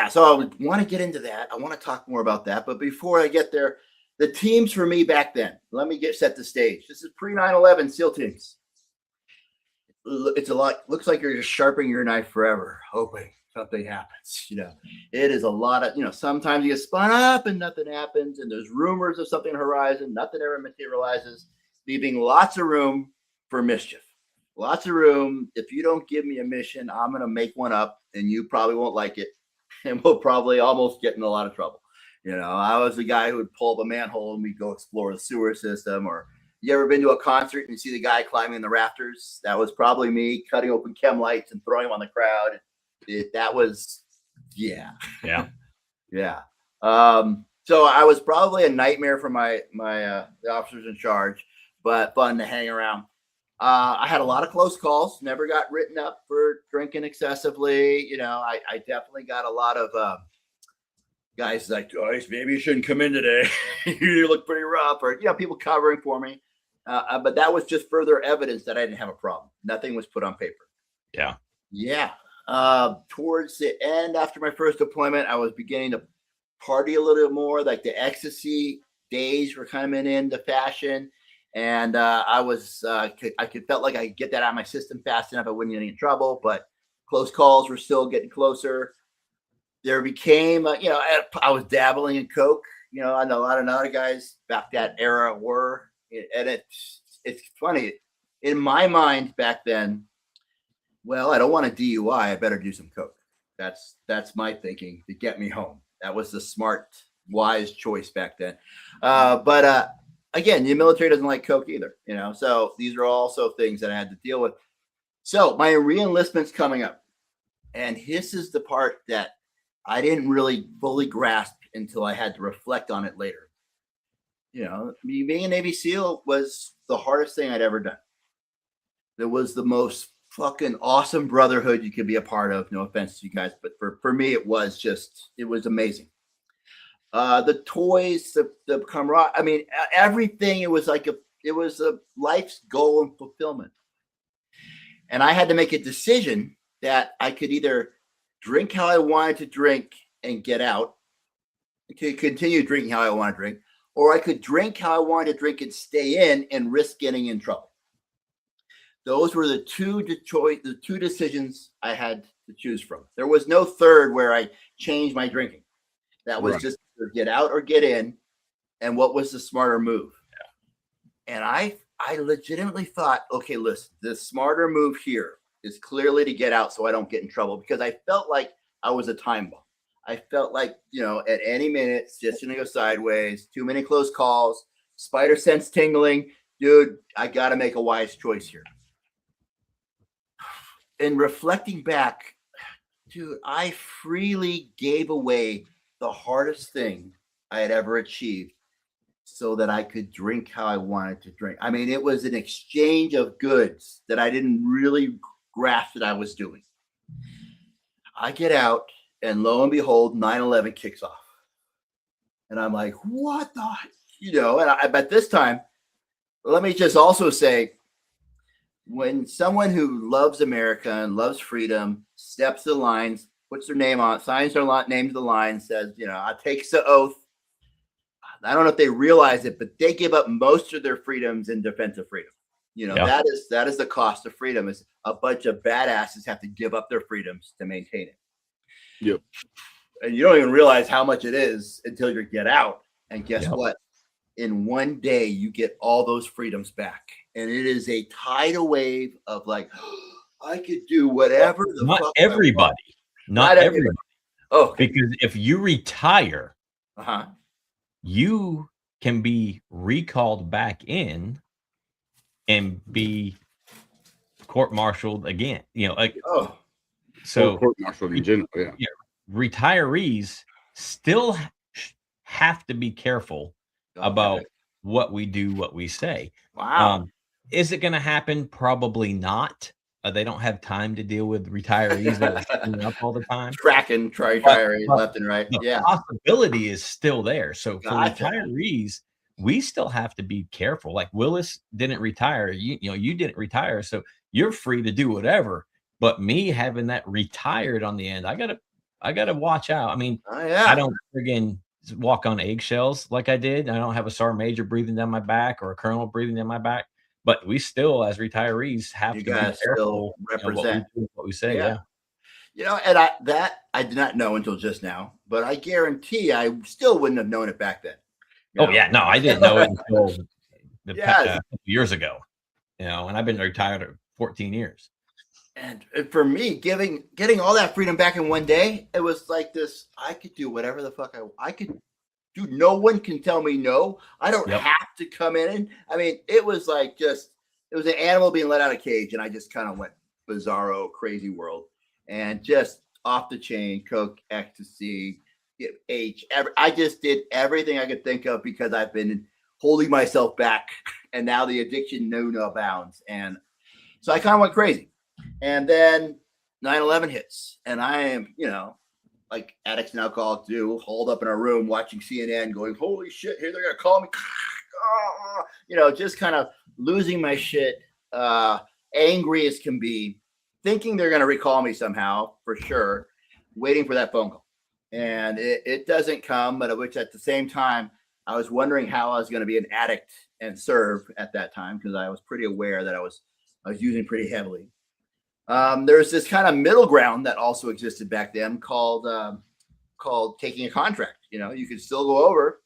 So I would want to get into that. I want to talk more about that. But before I get there, the teams for me back then, let me set the stage. This is pre 9/11 SEAL teams. It's a lot. Looks like you're just sharpening your knife forever, hoping something happens. It is a lot of, sometimes you get spun up and nothing happens. And there's rumors of something on the horizon. Nothing ever materializes, leaving lots of room for mischief. Lots of room. If you don't give me a mission, I'm going to make one up and you probably won't like it. And we'll probably almost get in a lot of trouble. I was the guy who would pull up a manhole and we'd go explore the sewer system. Or you ever been to a concert and you see the guy climbing the rafters? That was probably me cutting open chem lights and throwing them on the crowd. Yeah. So I was probably a nightmare for the officers in charge, but fun to hang around. I had a lot of close calls, never got written up for drinking excessively. I definitely got a lot of guys like, Joyce, maybe you shouldn't come in today. You look pretty rough, or, people covering for me. But that was just further evidence that I didn't have a problem. Nothing was put on paper. Yeah. Yeah. Towards the end, after my first deployment, I was beginning to party a little bit more. Like the ecstasy days were coming into fashion. And I felt like I could get that out of my system fast enough. I wouldn't get in trouble, but close calls were still getting closer. There became, I was dabbling in coke. I know a lot of other guys back that era were, and it's funny. In my mind back then, well, I don't want a DUI. I better do some coke. That's my thinking to get me home. That was the smart, wise choice back then. But again, the military doesn't like coke either, so these are also things that I had to deal with. So my re-enlistment's coming up, and this is the part that I didn't really fully grasp until I had to reflect on it later. Me being a Navy SEAL was the hardest thing I'd ever done. It was the most fucking awesome brotherhood you could be a part of. No offense to you guys, but for me, it was amazing. The toys, the camaraderie, I mean, everything. It was a life's goal and fulfillment. And I had to make a decision that I could either drink how I wanted to drink and get out, to continue drinking how I want to drink, or I could drink how I wanted to drink and stay in and risk getting in trouble. Those were the two decisions I had to choose from. There was no third where I changed my drinking. That was just either get out or get in. And what was the smarter move? Yeah. And I legitimately thought, okay, listen, the smarter move here is clearly to get out so I don't get in trouble, because I felt like I was a time bomb. I felt like, at any minute, it's just going to go sideways, too many close calls, spider sense tingling. Dude, I got to make a wise choice here. In reflecting back, dude, I freely gave away the hardest thing I had ever achieved so that I could drink how I wanted to drink. I mean, it was an exchange of goods that I didn't really grasp that I was doing. I get out, and lo and behold, 9/11 kicks off. And I'm like, what the, and at this time, let me just also say, when someone who loves America and loves freedom steps the lines, puts their name on, signs their name to the line, says, I take the oath. I don't know if they realize it, but they give up most of their freedoms in defense of freedom. You know, Yeah. that is the cost of freedom, is a bunch of badasses have to give up their freedoms to maintain it. Yep. And you don't even realize how much it is until you get out. And guess Yep. what? In one day, you get all those freedoms back. And it is a tidal wave of like, I could do whatever the Not fuck I want. everybody. Not everybody. Oh, okay. Because if you retire, Uh-huh. you can be recalled back in and be court-martialed again. You know, like, Oh, so court-martialed in general, yeah. retirees still have to be careful about what we do, what we say. wow. Is it going to happen? Probably not. They don't have time to deal with retirees that are showing up all the time. Tracking, retirees left and right. The Yeah. possibility is still there. So for Gotcha. retirees, we still have to be careful. Like Willis didn't retire. You didn't retire. So you're free to do whatever. But me having that retired on the end, I gotta watch out. I mean, Oh, yeah. I don't friggin' walk on eggshells like I did. I don't have a sergeant major breathing down my back or a colonel breathing down my back. But we still, as retirees, have You to be guys careful. still represent. What we say. Yeah. Yeah. You know, and I did not know until just now, but I guarantee I still wouldn't have known it back then. You Oh know? yeah, no, I didn't know it until Yes. years ago. And I've been retired for 14 years. And for me, getting all that freedom back in one day, it was like this. I could do whatever the fuck I could do. No one can tell me no. I don't have to come in. I mean, it was like it was an animal being let out of a cage, and I just kind of went bizarro, crazy world, and just off the chain, coke, ecstasy, I just did everything I could think of because I've been holding myself back, and now the addiction knew no bounds, and so I kind of went crazy. And then 9/11 hits, and I am, like addicts and alcoholics do, hauled up in our room watching CNN, going, "Holy shit! Here they're gonna call me," just kind of losing my shit, angry as can be, thinking they're gonna recall me somehow for sure, waiting for that phone call, and it doesn't come. But which at the same time, I was wondering how I was going to be an addict and serve at that time because I was pretty aware that I was using pretty heavily. There's this kind of middle ground that also existed back then called taking a contract. You could still go over,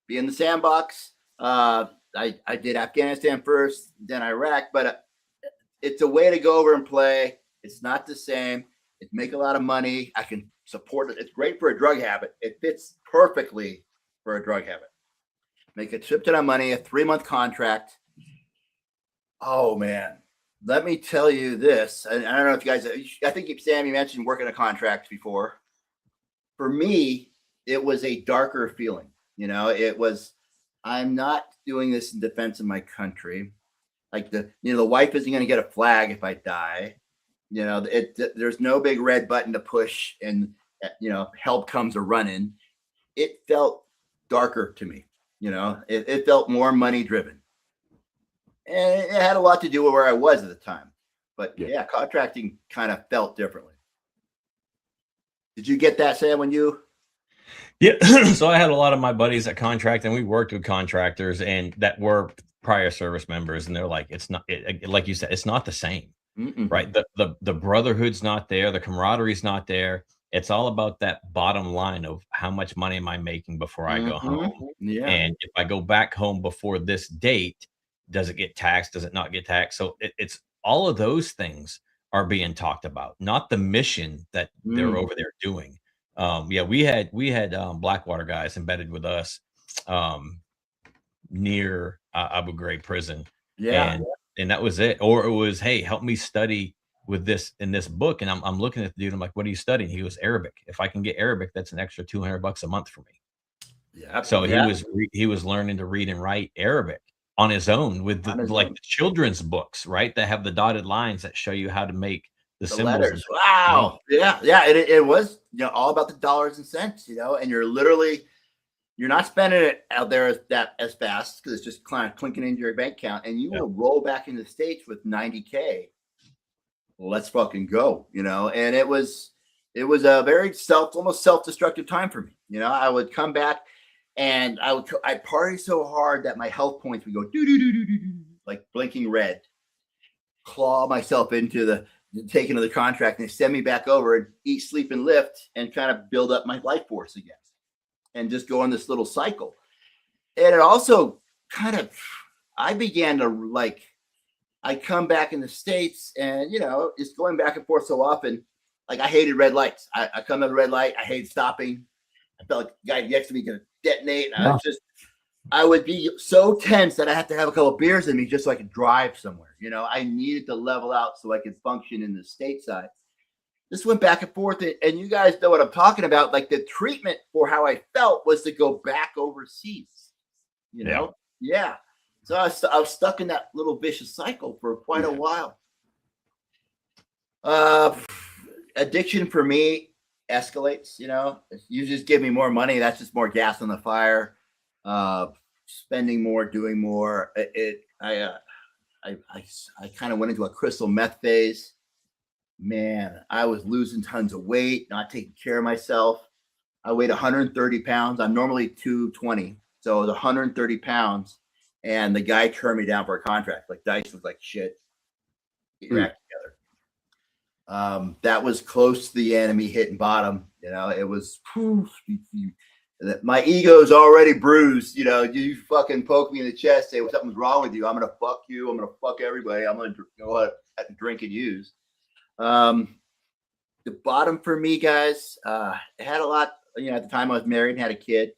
be in the sandbox. I did Afghanistan first, then Iraq, but it's a way to go over and play. It's not the same. It make a lot of money. I can support it. It's great for a drug habit. It fits perfectly for a drug habit. Make a shit ton of money, a 3-month contract. Oh man. Let me tell you this. I don't know if you guys, I think Sam, you mentioned working a contract before. For me, it was a darker feeling. It was, I'm not doing this in defense of my country. Like the wife isn't going to get a flag if I die. There's no big red button to push and, help comes a running. It felt darker to me. It felt more money driven. And it had a lot to do with where I was at the time. But contracting kind of felt differently. Did you get that, Sam, when you? Yeah. So I had a lot of my buddies that contract, and we worked with contractors and that were prior service members. And they're like, it's not, like you said, it's not the same, right? The brotherhood's not there. The camaraderie's not there. It's all about that bottom line of how much money am I making before I go home? Yeah. And if I go back home before this date, does it get taxed? Does it not get taxed? So it's all of those things are being talked about, not the mission that they're over there doing. We had Blackwater guys embedded with us near Abu Ghraib prison. Yeah. And that was it. Or it was, hey, help me study with this in this book. And I'm looking at the dude. I'm like, what are you studying? He goes, Arabic. If I can get Arabic, that's an extra $200 a month for me. Yeah. So he was learning to read and write Arabic on his own with the children's books, right? That have the dotted lines that show you how to make the symbols. Letters. Wow. Yeah. It was, all about the dollars and cents, and you're not spending it out there as fast because it's just kind of clinking into your bank account, and you will roll back into the States with $90K. Well, let's fucking go, and it was a very almost self-destructive time for me. I would come back and I'd party so hard that my health points would go do like blinking red, claw myself into the taking of the contract, and they send me back over and eat, sleep, and lift, and kind of build up my life force again, and just go on this little cycle. And it also kind of, I began to like, I come back in the States, and it's going back and forth so often. Like, I hated red lights. I come at a red light, I hate stopping. I felt like the guy next to me gonna detonate. I would be so tense that I had to have a couple of beers in me just so I could drive somewhere. I needed to level out so I could function in the stateside. This went back and forth, and you guys know what I'm talking about. Like, the treatment for how I felt was to go back overseas. Yeah. So I was stuck in that little vicious cycle for quite a while. Addiction for me escalates. You just give me more money, that's just more gas on the fire. Spending more, doing more. I kind of went into a crystal meth phase. Man, I was losing tons of weight, not taking care of myself. I weighed 130 pounds. I'm normally 220, so it was 130 pounds. And the guy turned me down for a contract. Like, Dice was like, "Shit, get your act together." That was close to the enemy hitting bottom. It was. My ego's already bruised. You fucking poke me in the chest, say something's wrong with you, I'm gonna fuck you. I'm gonna fuck everybody. I'm gonna go out and drink and use. The bottom for me, guys, it had a lot. At the time I was married and had a kid.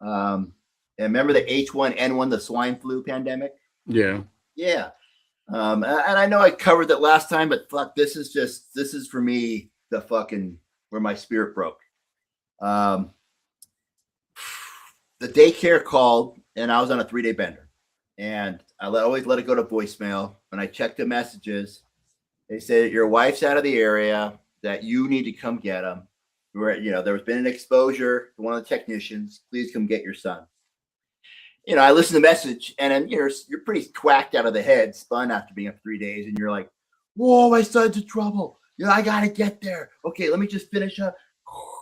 And remember the H1N1, the swine flu pandemic? Yeah. And I know I covered that last time, but fuck, this is for me the fucking where my spirit broke. The daycare called, and I was on a 3-day bender, and I always let it go to voicemail. When I checked the messages, they said your wife's out of the area, that you need to come get them. There's been an exposure to one of the technicians. Please come get your son. I listened to the message, and then you're pretty twacked out of the head, spun after being up 3 days, and you're like, "Whoa, my son's in trouble. I gotta get there. Okay, let me just finish up.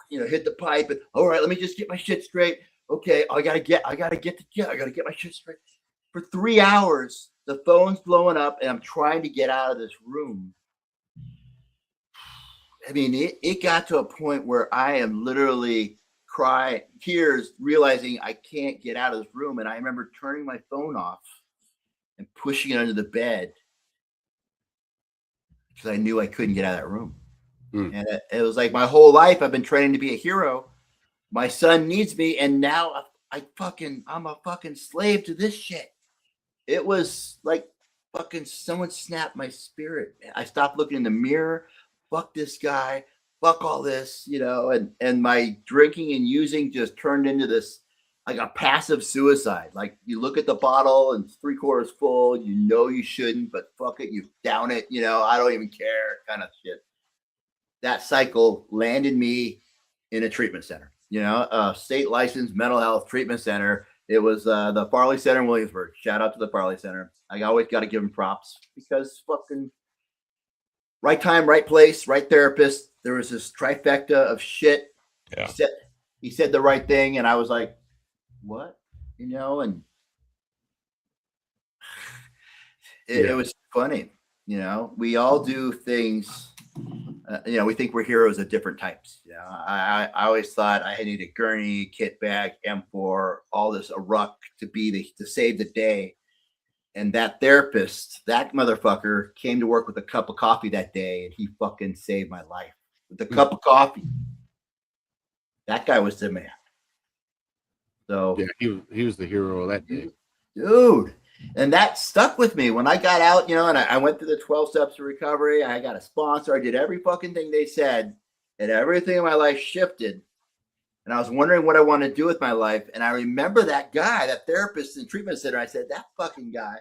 Hit the pipe, and all right, let me just get my shit straight. Okay, I gotta get my shit straight." For 3 hours, the phone's blowing up, and I'm trying to get out of this room. I mean, it got to a point where I am literally crying, tears, realizing I can't get out of this room. And I remember turning my phone off and pushing it under the bed because I knew I couldn't get out of that room. And it was like my whole life I've been training to be a hero. My son needs me, and now I'm a fucking slave to this shit. It was like fucking someone snapped my spirit. I stopped looking in the mirror. Fuck this guy. Fuck all this, and my drinking and using just turned into this like a passive suicide. Like, you look at the bottle and it's 3/4 full. You shouldn't, but fuck it, you down it. I don't even care, kind of shit. That cycle landed me in a treatment center. A state licensed mental health treatment center. It was the Farley Center in Williamsburg. Shout out to the Farley Center. I always got to give them props because fucking right time, right place, right therapist. There was this trifecta of shit. Yeah. He said the right thing, and I was like, "What?" And it was funny. We all do things. We think we're heroes of different types. I always thought I need a gurney, kit bag, M4, all this, a ruck to save the day. And that therapist, that motherfucker, came to work with a cup of coffee that day, and he fucking saved my life with a cup of coffee. That guy was the man. So yeah, he was the hero of that day, dude. And that stuck with me when I got out, and I went through the 12 steps of recovery. I got a sponsor. I did every fucking thing they said, and everything in my life shifted. And I was wondering what I wanted to do with my life. And I remember that guy, that therapist in treatment center. I said, that fucking guy.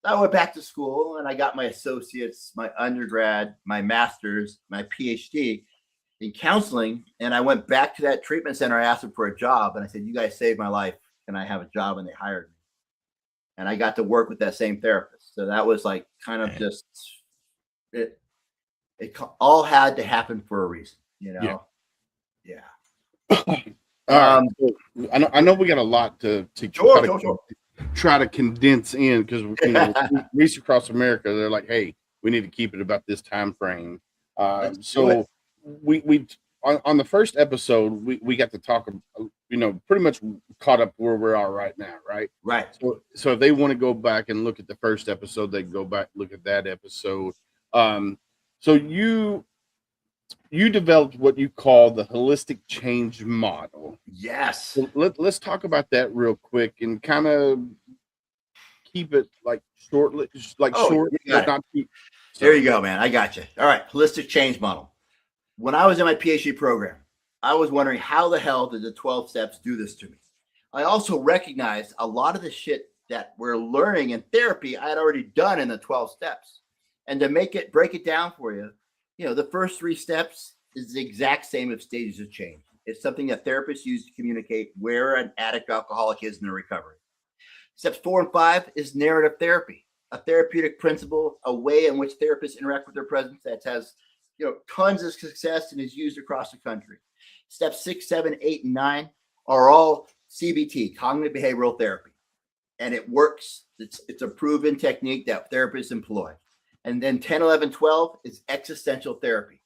I went back to school, and I got my associates, my undergrad, my master's, my PhD in counseling. And I went back to that treatment center. I asked them for a job, and I said, "You guys saved my life. Can I have a job?" And they hired me. And I got to work with that same therapist. So that was like kind of just it all had to happen for a reason, Yeah. I know we got a lot to sure. try to condense in because Reach Across America, they're like, hey, we need to keep it about this time frame. So we on the first episode we got to talk, pretty much caught up where we are right now, right? Right. So if they want to go back and look at the first episode, they go back look at that episode. So you developed what you call the holistic change model. Yes. So let's talk about that real quick and kind of keep it like short, short, but not too. There you go, man. I got you. All right. Holistic change model. When I was in my PhD program, I was wondering how the hell did the 12 steps do this to me? I also recognized a lot of the shit that we're learning in therapy, I had already done in the 12 steps. And to break it down for you, the first 3 steps is the exact same as stages of change. It's something that therapists use to communicate where an addict alcoholic is in their recovery. Steps 4 and 5 is narrative therapy, a therapeutic principle, a way in which therapists interact with their presence that has, tons of success and is used across the country. Steps 6, 7, 8, and 9 are all CBT, cognitive behavioral therapy, and it works. It's a proven technique that therapists employ. And then 10, 11, 12 is existential therapy.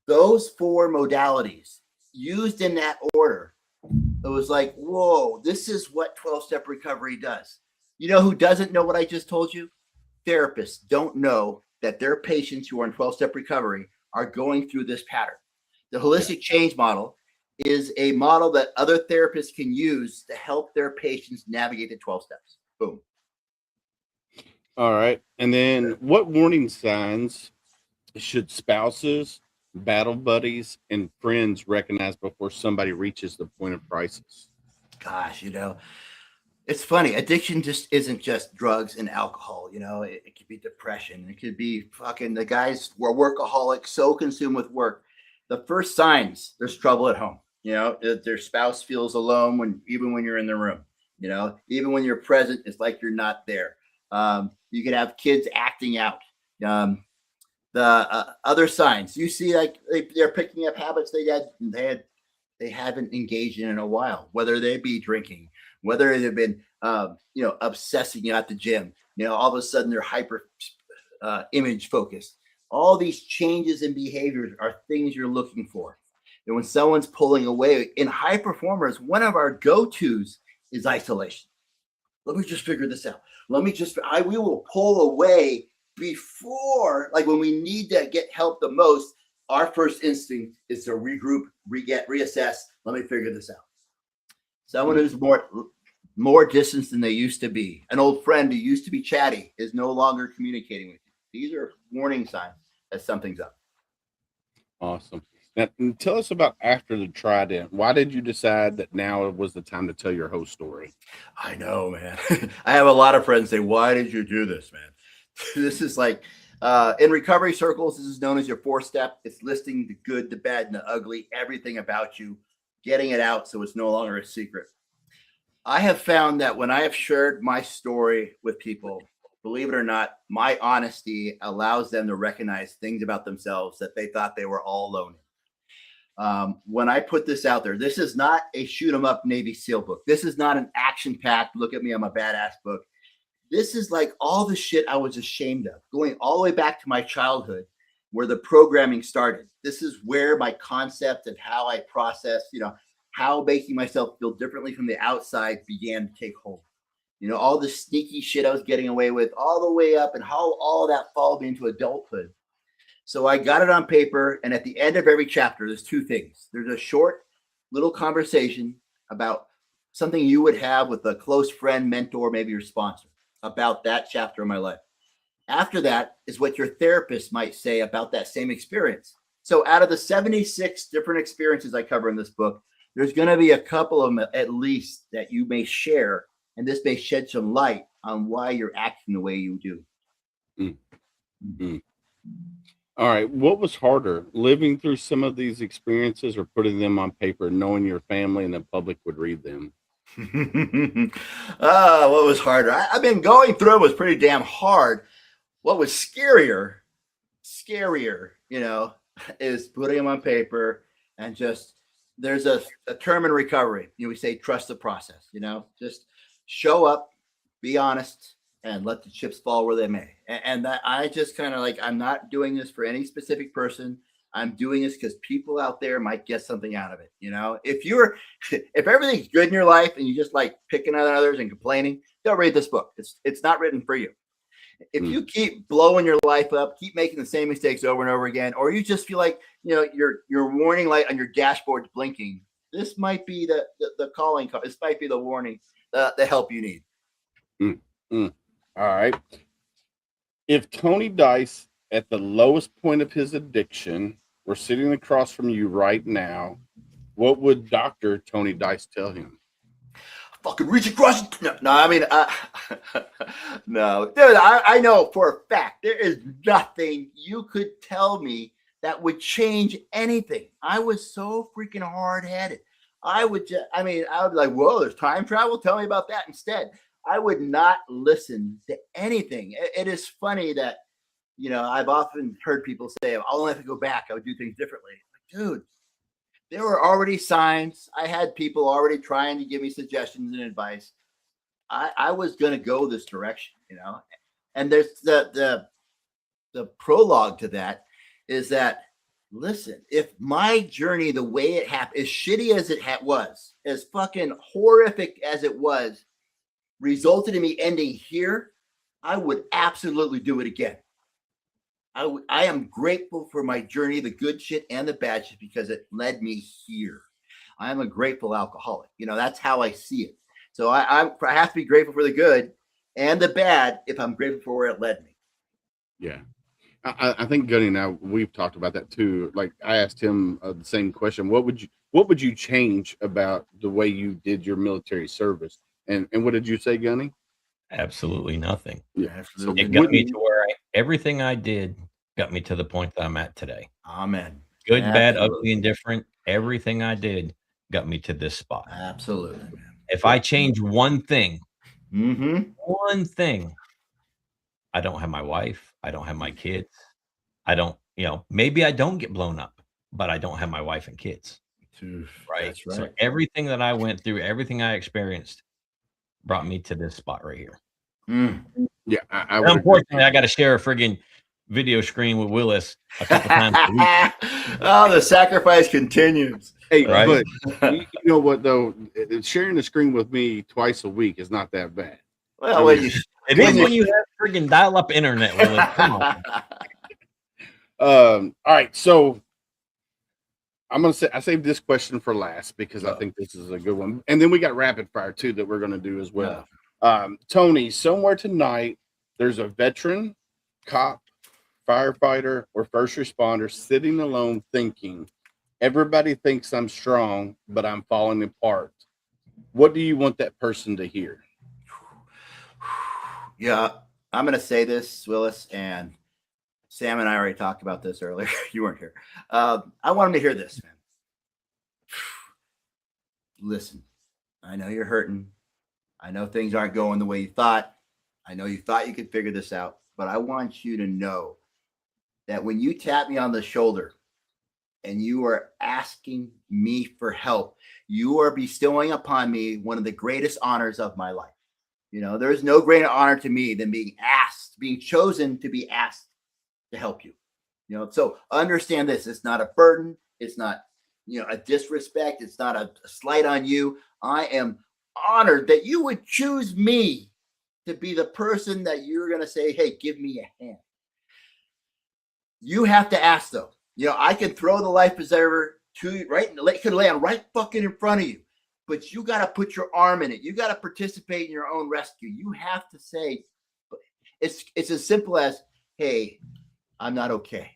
Those 4 modalities used in that order, it was like, whoa, this is what 12-step recovery does. You know who doesn't know what I just told you? Therapists don't know that their patients who are in 12-step recovery are going through this pattern. The holistic change model is a model that other therapists can use to help their patients navigate the 12 steps. Boom. All right. And then what warning signs should spouses, battle buddies, and friends recognize before somebody reaches the point of crisis? Gosh, it's funny. Addiction just isn't just drugs and alcohol. It could be depression. It could be fucking the guys who are workaholics, so consumed with work. The first signs, there's trouble at home. Their spouse feels alone even when you're in the room. Even when you're present, it's like you're not there. You can have kids acting out. The other signs you see, like they're picking up habits they haven't engaged in a while, whether they be drinking, whether they've been obsessing at the gym. All of a sudden they're hyper image focused. All these changes in behaviors are things you're looking for. And when someone's pulling away in high performers, one of our go-tos is isolation. Let me just figure this out. We will pull away before, like when we need to get help the most. Our first instinct is to regroup, reassess. Let me figure this out. Someone who's more distant than they used to be, an old friend who used to be chatty, is no longer communicating with you. These are warning signs that something's up. Awesome. Now, tell us about after the Trident. Why did you decide that now was the time to tell your whole story? I know, man. I have a lot of friends say, why did you do this, man? This is like, in recovery circles, this is known as your 4-step. It's listing the good, the bad, and the ugly, everything about you, getting it out so it's no longer a secret. I have found that when I have shared my story with people, believe it or not, my honesty allows them to recognize things about themselves that they thought they were all alone in. When I put this out there, this is not a shoot 'em up Navy SEAL book. This is not an action-packed, look at me, I'm a badass book. This is like all the shit I was ashamed of, going all the way back to my childhood where the programming started. This is where my concept of how I process, how making myself feel differently from the outside began to take hold. All the sneaky shit I was getting away with all the way up and how all that followed me into adulthood. So I got it on paper. And at the end of every chapter, there's 2 things. There's a short little conversation about something you would have with a close friend, mentor, maybe your sponsor, about that chapter of my life. After that is what your therapist might say about that same experience. So out of the 76 different experiences I cover in this book, there's going to be a couple of them at least that you may share, and this may shed some light on why you're acting the way you do. Mm-hmm. All right. What was harder, living through some of these experiences or putting them on paper, knowing your family and the public would read them? What was harder? I've been going through it was pretty damn hard. What was scarier, is putting them on paper and just, there's a term in recovery. We say, trust the process, just show up, be honest, and let the chips fall where they may. And that I just kind of like, I'm not doing this for any specific person. I'm doing this because people out there might get something out of it. You know, if everything's good in your life and you just like picking on others and complaining, don't read this book. It's not written for you. If you keep blowing your life up, keep making the same mistakes over and over again, or you just feel like, you know, your warning light on your dashboard's blinking, this might be the calling call. This might be the warning, the help you need. All right. If Tony Dice, at the lowest point of his addiction, were sitting across from you right now, what would Dr. Tony Dice tell him? Fucking reach across. No, I mean, no, dude, I know for a fact there is nothing you could tell me that would change anything. I was so freaking hard-headed. I would be like, whoa, there's time travel? Tell me about that instead. I would not listen to anything. It is funny that, you know, I've often heard people say, I'll only have to go back, I would do things differently. Like, dude, there were already signs. I had people already trying to give me suggestions and advice. I was going to go this direction, you know. And there's the prologue to that is that, listen, if my journey, the way it happened, as shitty as it was, as fucking horrific as it was, resulted in me ending here, I would absolutely do it again. I am grateful for my journey, the good shit and the bad shit, because it led me here. I am a grateful alcoholic. You know, that's how I see it. So I have to be grateful for the good and the bad if I'm grateful for where it led me. Yeah. I think Gunny and I, we've talked about that too. Like I asked him the same question. What would you change about the way you did your military service? And what did you say, Gunny? Absolutely nothing. Yeah, absolutely. It got me to where everything I did got me to the point that I'm at today. Amen. Good, bad, ugly, and different. Everything I did got me to this spot. Absolutely, man. If I change one thing, one thing, I don't have my wife. I don't have my kids. I don't, you know, maybe I don't get blown up, but I don't have my wife and kids. Right. That's right. So everything that I went through, everything I experienced brought me to this spot right here. Yeah. Unfortunately, I got to share a friggin' video screen with Willis a couple times a week. Oh, the sacrifice continues. Hey, right? But you know what though? Sharing the screen with me twice a week is not that bad. Well, it is when you have friggin' dial-up internet, Willis. Come on. All right, so I'm gonna say I saved this question for last because I think this is a good one, and then we got rapid fire too that we're gonna do as well. Tony, somewhere tonight there's a veteran, cop, firefighter, or first responder sitting alone thinking, everybody thinks I'm strong, but I'm falling apart. What do you want that person to hear? Yeah, I'm going to say this, Willis, and Sam and I already talked about this earlier. You weren't here. I want him to hear this, man. Listen, I know you're hurting. I know things aren't going the way you thought. I know you thought you could figure this out, but I want you to know that when you tap me on the shoulder and you are asking me for help, you are bestowing upon me one of the greatest honors of my life. You know, there's no greater honor to me than being chosen to be asked to help you. You know, so understand this. It's not a burden. It's not, you know, a disrespect. It's not a slight on you. I am honored that you would choose me to be the person that you're going to say, hey, give me a hand. You have to ask, though. You know, I can throw the life preserver to you it could land right fucking in front of you, but you got to put your arm in it. You got to participate in your own rescue. You have to say, it's as simple as, hey, I'm not okay.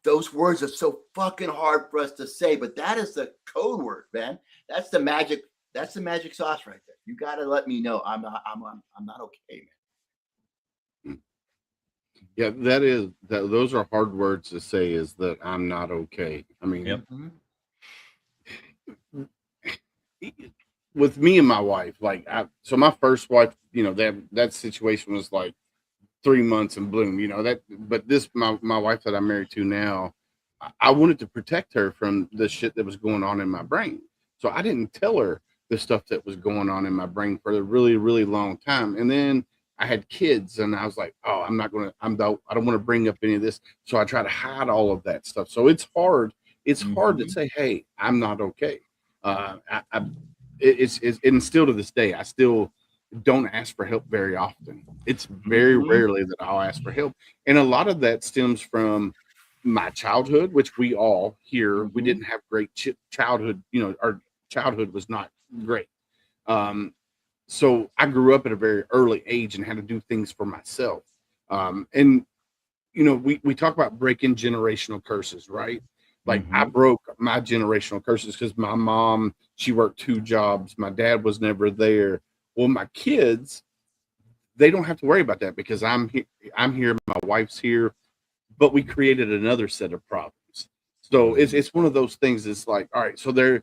Those words are so fucking hard for us to say, but that is the code word, man. That's the magic sauce right there. You got to let me know I'm not okay, man. Yeah, those are hard words to say, is that I'm not okay. I mean, with me and my wife, so my first wife, you know, that situation was like 3 months in bloom, you know, but this, my wife that I'm married to now, I wanted to protect her from the shit that was going on in my brain. So I didn't tell her the stuff that was going on in my brain for a really, really long time. And then I had kids, and I was like, oh, I don't want to bring up any of this. So I try to hide all of that stuff. So it's hard. It's hard to say, hey, I'm not okay. It's and still to this day, I still don't ask for help very often. It's very rarely that I'll ask for help. And a lot of that stems from my childhood, which we all here, we didn't have great childhood. Our childhood was not great. So I grew up at a very early age and had to do things for myself. And we talk about breaking generational curses, right? Like I broke my generational curses because my mom, she worked 2 jobs. My dad was never there. Well, my kids, they don't have to worry about that because I'm here, my wife's here, but we created another set of problems. So it's one of those things. It's like, all right, so they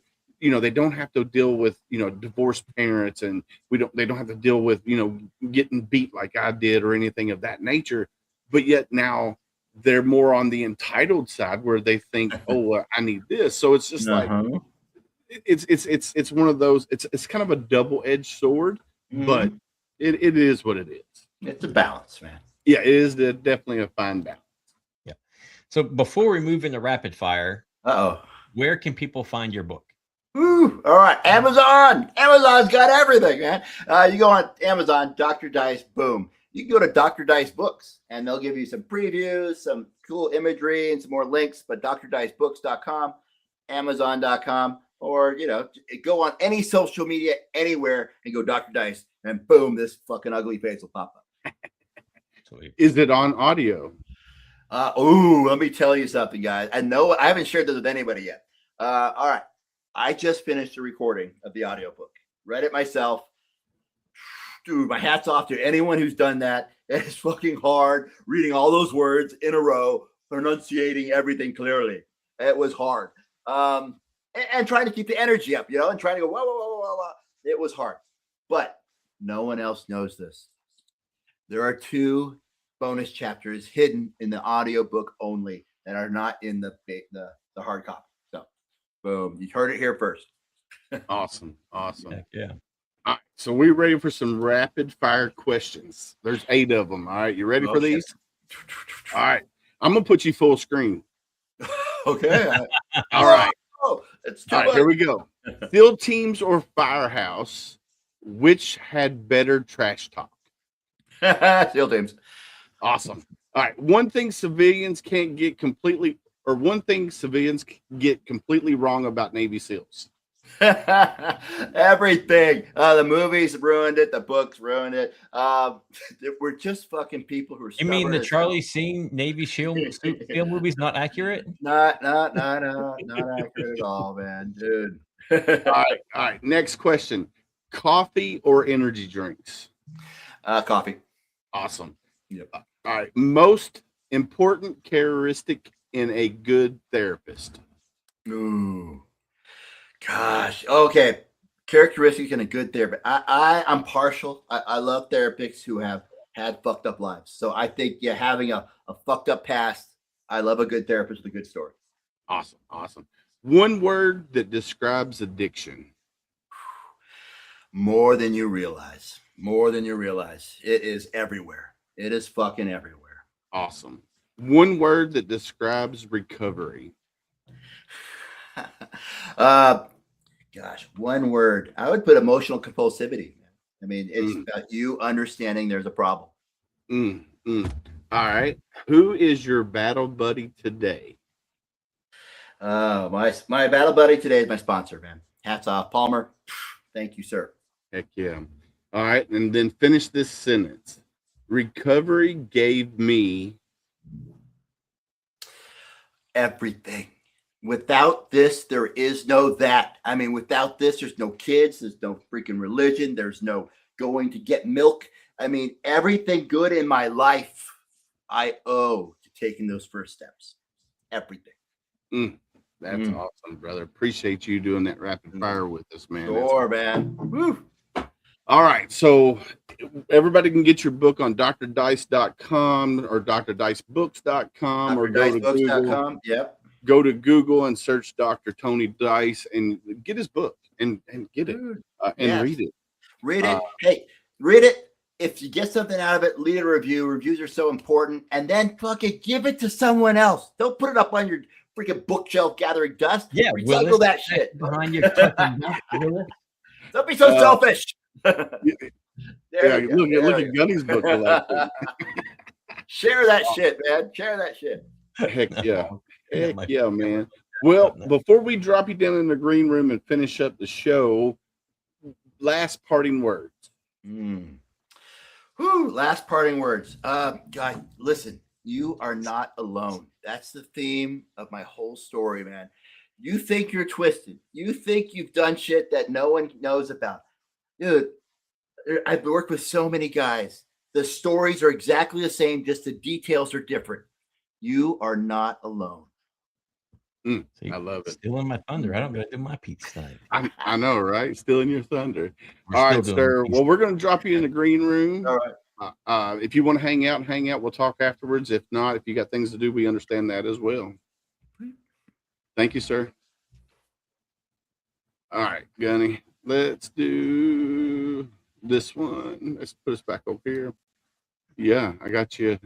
don't have to deal with, divorced parents, and they don't have to deal with, getting beat like I did or anything of that nature. But yet now they're more on the entitled side where they think, oh, well, I need this. So it's just like, it's one of those, it's kind of a double-edged sword, but it is what it is. It's a balance, man. Yeah, it is definitely a fine balance. Yeah. So before we move into rapid fire, where can people find your book? All right, Amazon. Amazon's got everything, man. You go on Amazon, Dr. Dice, boom. You can go to Dr. Dice Books, and they'll give you some previews, some cool imagery, and some more links. But drdicebooks.com, Amazon.com, or go on any social media anywhere and go Dr. Dice, and boom, this fucking ugly face will pop up. Is it on audio? Let me tell you something, guys. I haven't shared this with anybody yet. All right. I just finished the recording of the audiobook. Read it myself. Dude, my hat's off to anyone who's done that. It's fucking hard reading all those words in a row, pronunciating everything clearly. It was hard. And trying to keep the energy up, and trying to go, whoa, whoa, whoa, whoa, whoa. It was hard. But no one else knows this. There are 2 bonus chapters hidden in the audiobook only that are not in the hard copy. So, boom, you heard it here first. Awesome. Yeah. All right, so we're ready for some rapid fire questions. There's 8 of them. All right, you ready for these? All right, I'm gonna put you full screen. Okay. All right. Oh, it's too all right, much. here we go. Field teams or firehouse, which had better trash talk? SEAL teams. Awesome. All right, one thing civilians get completely wrong about Navy SEALs. Everything. The movies ruined it. The books ruined it. We're just fucking people who are. You mean the Charlie Sheen Navy SEAL movie's not accurate? Not accurate at all, man, dude. All right. Next question: coffee or energy drinks? Coffee. Awesome. Yep. All right. Most important characteristic in a good therapist? Ooh. Gosh. Okay. Characteristics in a good therapist. I'm partial. I love therapists who have had fucked up lives. So I think having a fucked up past. I love a good therapist with a good story. Awesome. One word that describes addiction. More than you realize. It is everywhere. It is fucking everywhere. Awesome. One word that describes recovery. Gosh, one word. I would put emotional compulsivity. I mean, it's about you understanding there's a problem. All right. Who is your battle buddy today? My battle buddy today is my sponsor, man. Hats off, Palmer. Thank you, sir. Heck yeah. All right. And then finish this sentence. Recovery gave me everything. Without this, there is no that. I mean, without this, there's no kids. There's no freaking religion. There's no going to get milk. I mean, everything good in my life, I owe to taking those first steps. Everything. That's awesome, brother. Appreciate you doing that rapid fire with us, man. Sure, man. Woo. All right. So everybody can get your book on drdice.com or drdicebooks.com or go to Google. Yep. Go to Google and search Dr. Tony Dice and get his book and get it. and read it. Read it. Hey, read it. If you get something out of it, leave a review. Reviews are so important. And then fucking give it to someone else. Don't put it up on your freaking bookshelf gathering dust. Yeah, recycle that shit behind your fucking back, Willis. Don't be so selfish. Look at Gunny's book collection. Share that shit, man. Share that shit. Heck yeah. Heck yeah, man. Well, before we drop you down in the green room and finish up the show, last parting words. Last parting words. Guys, listen, you are not alone. That's the theme of my whole story, man. You think you're twisted. You think you've done shit that no one knows about. Dude, I've worked with so many guys. The stories are exactly the same, just the details are different. You are not alone. I love it. Stealing my thunder. I don't gotta do my pizza tonight. I know, right? Stealing your thunder. All right, sir. Well, we're going to drop you in the green room. All right. If you want to hang out, we'll talk afterwards. If not, if you got things to do, we understand that as well. Thank you, sir. All right, Gunny. Let's do this one. Let's put us back over here. Yeah, I got you.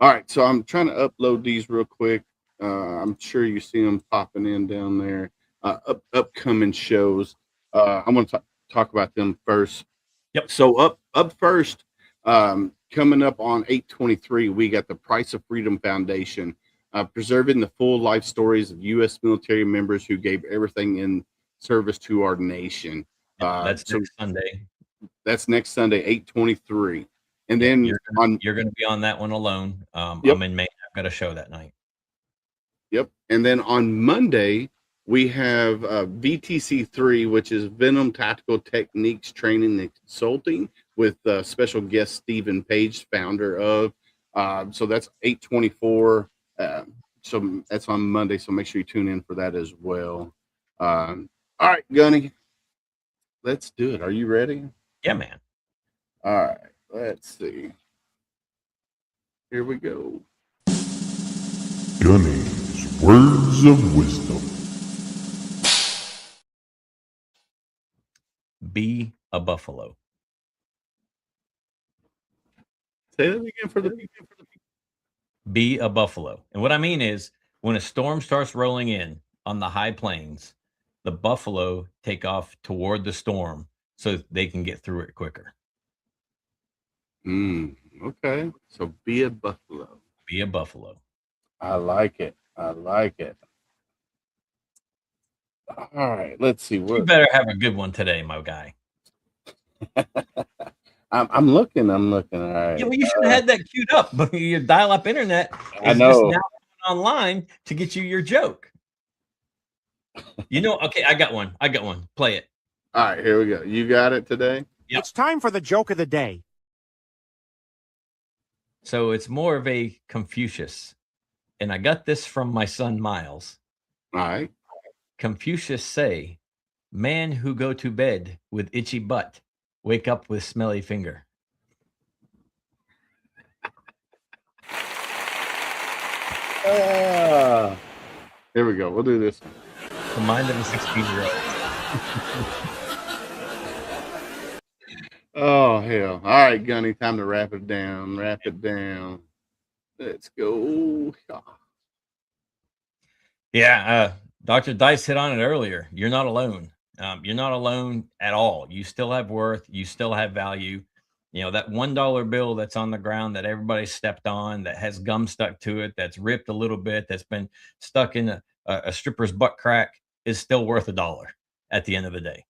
All right, so I'm trying to upload these real quick. I'm sure you see them popping in down there. Upcoming shows. I'm going to talk about them first. Yep. So up first, coming up on 8/23, we got the Price of Freedom Foundation, preserving the full life stories of U.S. military members who gave everything in service to our nation. That's next Sunday. That's next Sunday, 8/23. And then you're going to be on that one alone. Yep. I'm in Maine. I've got a show that night. Yep. And then on Monday, we have VTC3, which is Venom Tactical Techniques Training and Consulting, with special guest Stephen Page, founder of. So that's 8/24. So that's on Monday. So make sure you tune in for that as well. All right, Gunny, let's do it. Are you ready? Yeah, man. All right. Let's see. Here we go. Gunny's Words of Wisdom. Be a buffalo. Say that again for the people. Be a buffalo. And what I mean is, when a storm starts rolling in on the high plains, the buffalo take off toward the storm so they can get through it quicker. Okay. So be a buffalo. Be a buffalo. I like it. All right. Let's see. You better have a good one today, my guy. I'm looking. All right. Yeah, well, you should have had that queued up, but your dial-up internet is just now online to get you your joke. Okay, I got one. Play it. All right, here we go. You got it today? Yep. It's time for the joke of the day. So it's more of a Confucius. And I got this from my son, Miles. All right. Confucius say, man who go to bed with itchy butt, wake up with smelly finger. Here we go. We'll do this one. The mind of a 16-year-old. Oh, hell. All right, Gunny, time to wrap it down. Let's go. Yeah, Dr. Dice hit on it earlier. You're not alone. You're not alone at all. You still have worth. You still have value. That $1 bill that's on the ground that everybody stepped on, that has gum stuck to it, that's ripped a little bit, that's been stuck in a stripper's butt crack, is still worth $1 at the end of the day.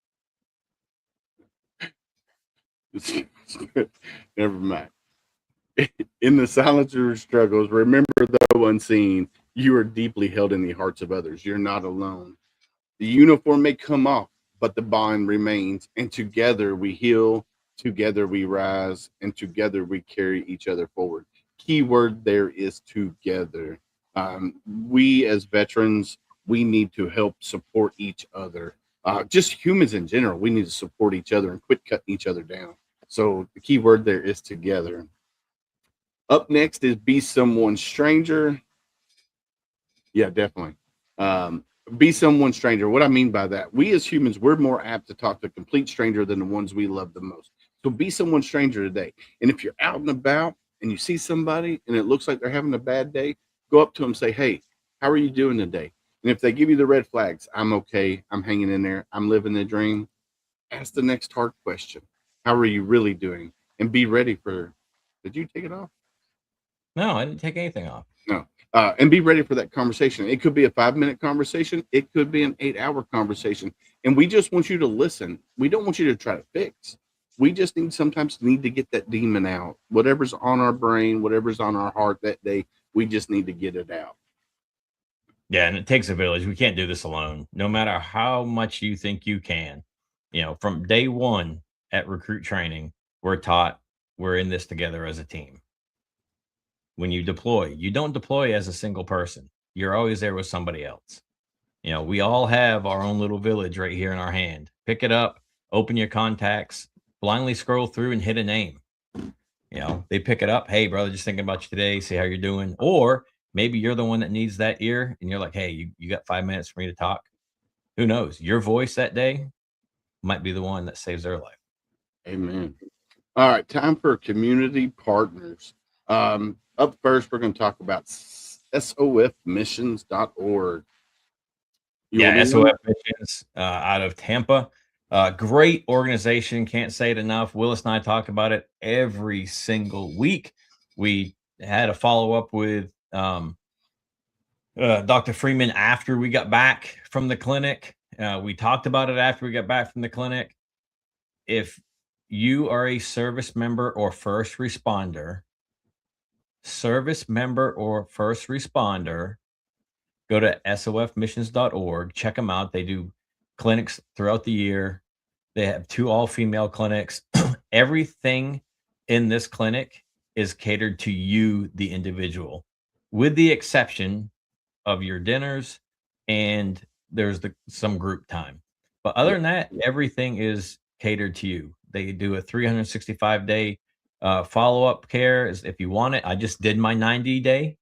Never mind. In the silence of your struggles, remember, though unseen, you are deeply held in the hearts of others. You're not alone. The uniform may come off, but the bond remains. And together we heal, together we rise, and together we carry each other forward. Key word there is together. We as veterans, we need to help support each other. Just humans in general, we need to support each other and quit cutting each other down. So the key word there is together. Up next is Be Someone's Stranger. Yeah, definitely. be someone stranger. What I mean by that, we as humans, we're more apt to talk to a complete stranger than the ones we love the most. So be someone stranger today. And if you're out and about and you see somebody and it looks like they're having a bad day, go up to them, say, hey, how are you doing today? And if they give you the red flags, I'm okay, I'm hanging in there, I'm living the dream, ask the next hard question. How are you really doing? And be ready for, did you take it off? No, I didn't take anything off. No. And be ready for that conversation. It could be a 5-minute conversation. It could be an 8-hour conversation. And we just want you to listen. We don't want you to try to fix. We just sometimes need to get that demon out. Whatever's on our brain, whatever's on our heart that day, we just need to get it out. Yeah, and it takes a village. We can't do this alone. No matter how much you think you can, from day one at recruit training, we're taught we're in this together as a team. When you deploy, you don't deploy as a single person. You're always there with somebody else. We all have our own little village right here in our hand. Pick it up, open your contacts, blindly scroll through and hit a name. They pick it up. Hey, brother, just thinking about you today. See how you're doing. Or maybe you're the one that needs that ear and you're like, hey, you got 5 minutes for me to talk. Who knows? Your voice that day might be the one that saves their life. Amen. All right. Time for community partners. Up first, we're going to talk about sofmissions.org. Yeah, SOF Missions out of Tampa. Great organization. Can't say it enough. Willis and I talk about it every single week. We had a follow-up with Dr. Freeman after we got back from the clinic. We talked about it after we got back from the clinic. If you are a service member or first responder, go to sofmissions.org. Check them out. They do clinics throughout the year. They have 2 all-female clinics. Everything in this clinic is catered to you, the individual, with the exception of your dinners and there's some group time. But other than that, everything is catered to you. They do a 365-day follow-up care if you want it. I just did my 90-day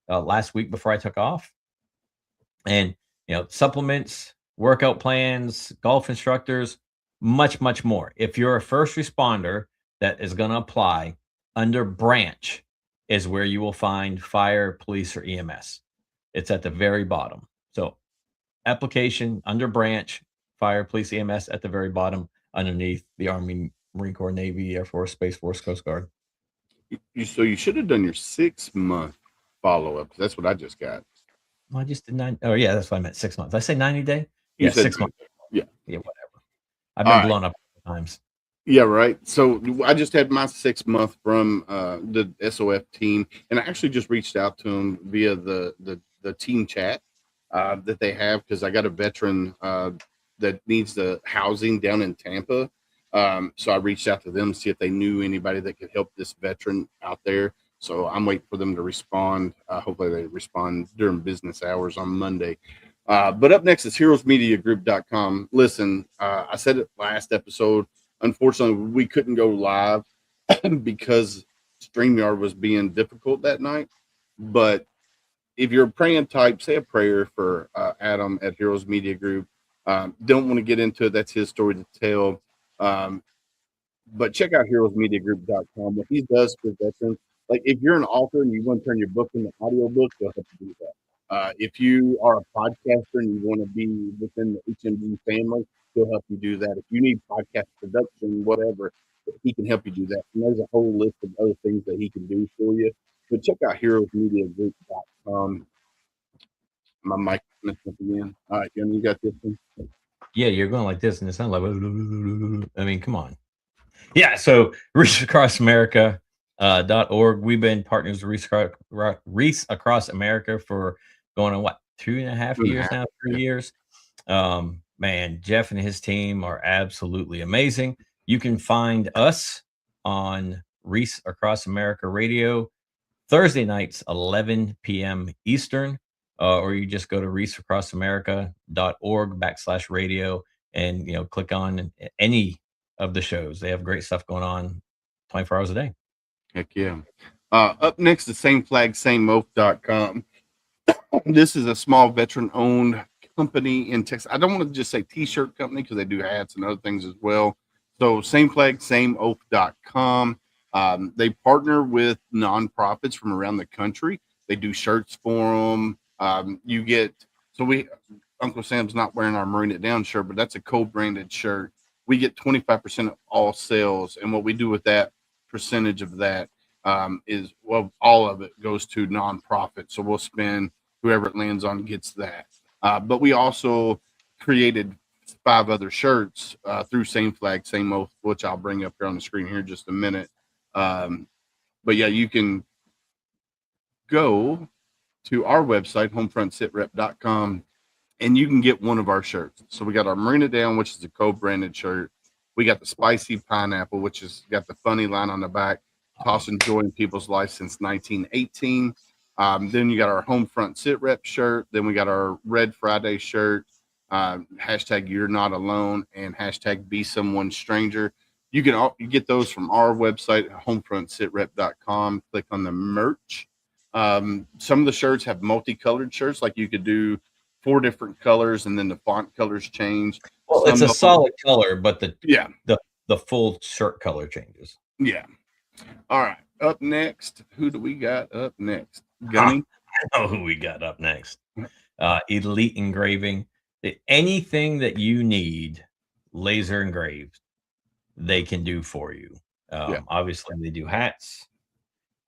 last week before I took off. And, supplements, workout plans, golf instructors, much, much more. If you're a first responder that is going to apply, under branch is where you will find fire, police, or EMS. It's at the very bottom. So application under branch, fire, police, EMS at the very bottom underneath the Army, Marine Corps, Navy, Air Force, Space Force, Coast Guard. So you should have done your 6-month follow-up. That's what I just got. Well, I just did 9. Oh, yeah, that's what I meant. 6 months. Did I say 90-day? You Yeah, said 6 months. Yeah. Yeah, whatever. I've been blown up times. Yeah, right. So I just had my 6-month from the SOF team, and I actually just reached out to them via the team chat that they have, because I got a veteran that needs the housing down in Tampa. So I reached out to them to see if they knew anybody that could help this veteran out there. So I'm waiting for them to respond. Hopefully they respond during business hours on Monday. But up next is heroesmediagroup.com. Listen, I said it last episode. Unfortunately, we couldn't go live because StreamYard was being difficult that night. But if you're a praying type, say a prayer for Adam at Heroes Media Group. Don't want to get into it. That's his story to tell. But check out heroesmediagroup.com. What he does for veterans, like if you're an author and you want to turn your book into an audiobook, they'll help you do that. If you are a podcaster and you want to be within the HMG family, he'll help you do that. If you need podcast production, whatever, he can help you do that. And there's a whole list of other things that he can do for you. But check out heroesmediagroup.com. My mic messed up again. All right, Jim, you got this one? Yeah, you're going like this, and it sounds like, I mean, come on. Yeah, so Reach Across America.org. We've been partners with Reach Across America for going on, 2.5 years now, 3 years. Man, Jeff and his team are absolutely amazing. You can find us on Reach Across America Radio Thursday nights, 11 p.m. Eastern, or you just go to reachacrossamerica.org/radio and, click on any of the shows. They have great stuff going on 24 hours a day. Heck yeah. Up next is sameflagsameoath.com. This is a small veteran-owned company in Texas. I don't want to just say t-shirt company because they do hats and other things as well. So same flag, same oath.com. They partner with nonprofits from around the country. They do shirts for them. Uncle Sam's not wearing our Marine It Down shirt, but that's a co-branded shirt. We get 25% of all sales. And what we do with that percentage of that is, well, all of it goes to nonprofit. So we'll spend, whoever it lands on gets that. But we also created 5 other shirts through Same Flag, Same Oath, which I'll bring up here on the screen here in just a minute. But yeah, you can go to our website, HomeFrontSitRep.com, and you can get one of our shirts. So we got our Marina Down, which is a co-branded shirt. We got the Spicy Pineapple, which has got the funny line on the back, tossing joy in people's lives since 1918. Then you got our Homefront SitRep shirt. Then we got our Red Friday shirt, hashtag You're Not Alone, and hashtag Be Someone Stranger. You get those from our website, HomefrontSitRep.com. Click on the merch. Some of the shirts have multicolored shirts, like you could do 4 different colors, and then the font colors change. Well, it's a solid color, but the full shirt color changes. Yeah. All right. Up next, who do we got up next? Gunny? I know who we got up next. Elite Engraving. Anything that you need laser engraved, they can do for you. Obviously, they do hats.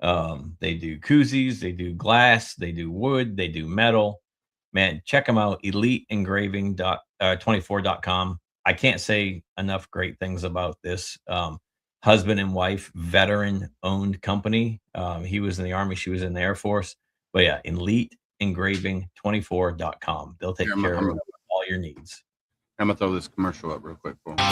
They do koozies. They do glass. They do wood. They do metal. Man, check them out. EliteEngraving.24.com. I can't say enough great things about this husband and wife veteran owned company. He was in the Army. She was in the Air Force. But yeah, EliteEngraving24.com. They'll take care of all your needs. I'm going to throw this commercial up real quick for them.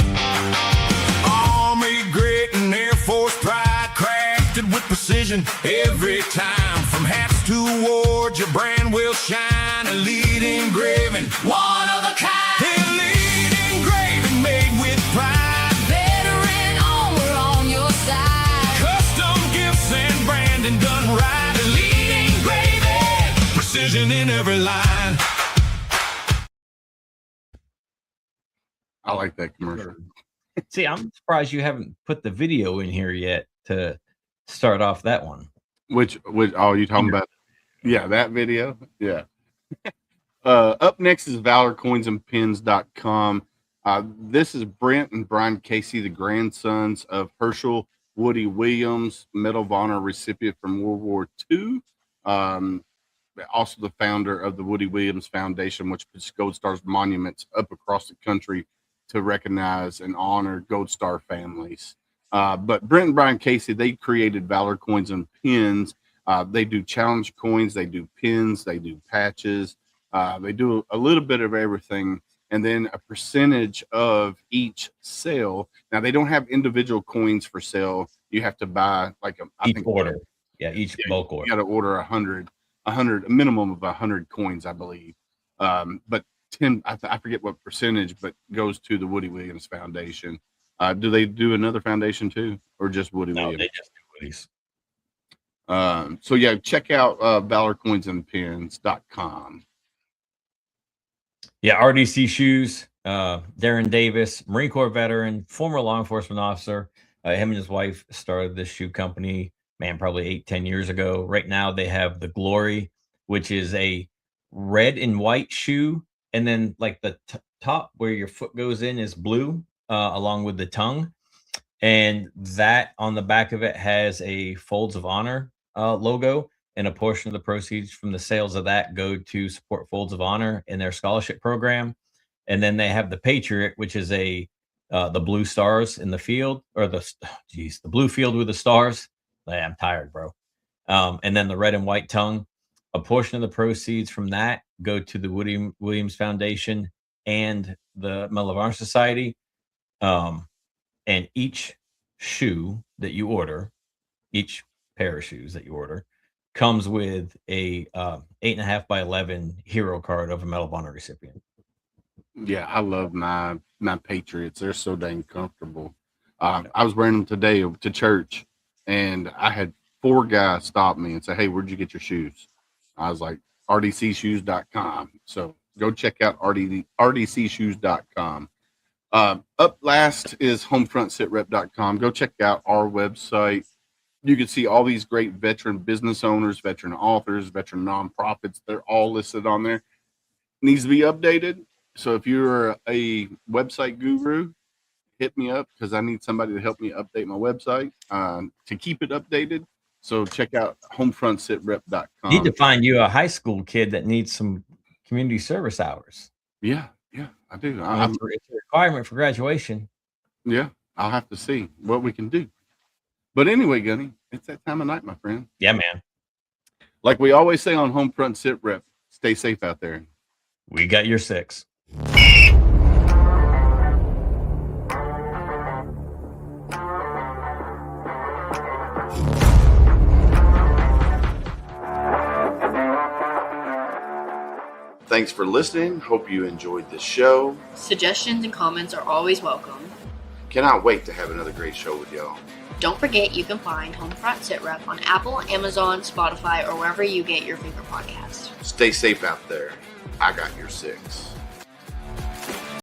Army grit and Air Force pride, crafted with precision every time. From hats to awards, your brand will shine. Elite Engraving, one of a kind. Elite Engraving, made with pride. Veteran we're on your side. Custom gifts and branding done right. Elite Engraving, precision in every line. I like that commercial. See, I'm surprised you haven't put the video in here yet to start off that one. Which you talking about? Yeah, that video. Yeah. Up next is ValorCoinsAndPins.com. This is Brent and Brian Casey, the grandsons of Herschel Woody Williams, Medal of Honor recipient from World War II. Also the founder of the Woody Williams Foundation, which puts Gold Stars monuments up across the country to recognize and honor Gold Star families. But Brent and Brian Casey, they created Valor Coins and Pins. They do challenge coins, they do pins, they do patches, they do a little bit of everything, and then a percentage of each sale. Now they don't have individual coins for sale. You have to buy like each order. Each bulk order. You got to order 100, a minimum of 100 coins, I believe. But 10, I forget what percentage, but goes to the Woody Williams Foundation. Do they do another foundation too, or just Woody Williams? They just do Woody's. So yeah, check out ValorCoinsAndPins.com. Yeah, RDC Shoes. Darren Davis, Marine Corps veteran, former law enforcement officer. Him and his wife started this shoe company, probably 8-10 years ago. Right now they have the Glory, which is a red and white shoe, and then like the top where your foot goes in is blue, along with the tongue, and that on the back of it has a Folds of Honor logo, and a portion of the proceeds from the sales of that go to support Folds of Honor in their scholarship program. And then they have the Patriot, which is the blue stars in the field, or the blue field with the stars. I'm tired, bro. And then the red and white tongue. A portion of the proceeds from that go to the Woody Williams Foundation and the Medal of Honor Society. And each shoe that you order, each pair of shoes that you order, comes with a 8.5 by 11 hero card of a Medal of Honor recipient. Yeah, I love my Patriots. They're so dang comfortable. I was wearing them today to church, and I had 4 guys stop me and say, "Hey, where'd you get your shoes?" I was like, rdcshoes.com. So go check out rdcshoes.com. Up last is HomeFrontSitRep.com. Go check out our website. You can see all these great veteran business owners, veteran authors, veteran nonprofits. They're all listed on there. Needs to be updated. So if you're a website guru, hit me up because I need somebody to help me update my website to keep it updated. So check out HomeFrontSitRep.com. Need to find you a high school kid that needs some community service hours. Yeah, I do. It's a requirement for graduation. Yeah, I'll have to see what we can do. But anyway, Gunny, it's that time of night, my friend. Yeah, man. Like we always say on Homefront SitRep, stay safe out there. We got your 6. Thanks for listening. Hope you enjoyed the show. Suggestions and comments are always welcome. Cannot wait to have another great show with y'all. Don't forget you can find HomeFront SitRep on Apple, Amazon, Spotify, or wherever you get your favorite podcasts. Stay safe out there. I got your 6.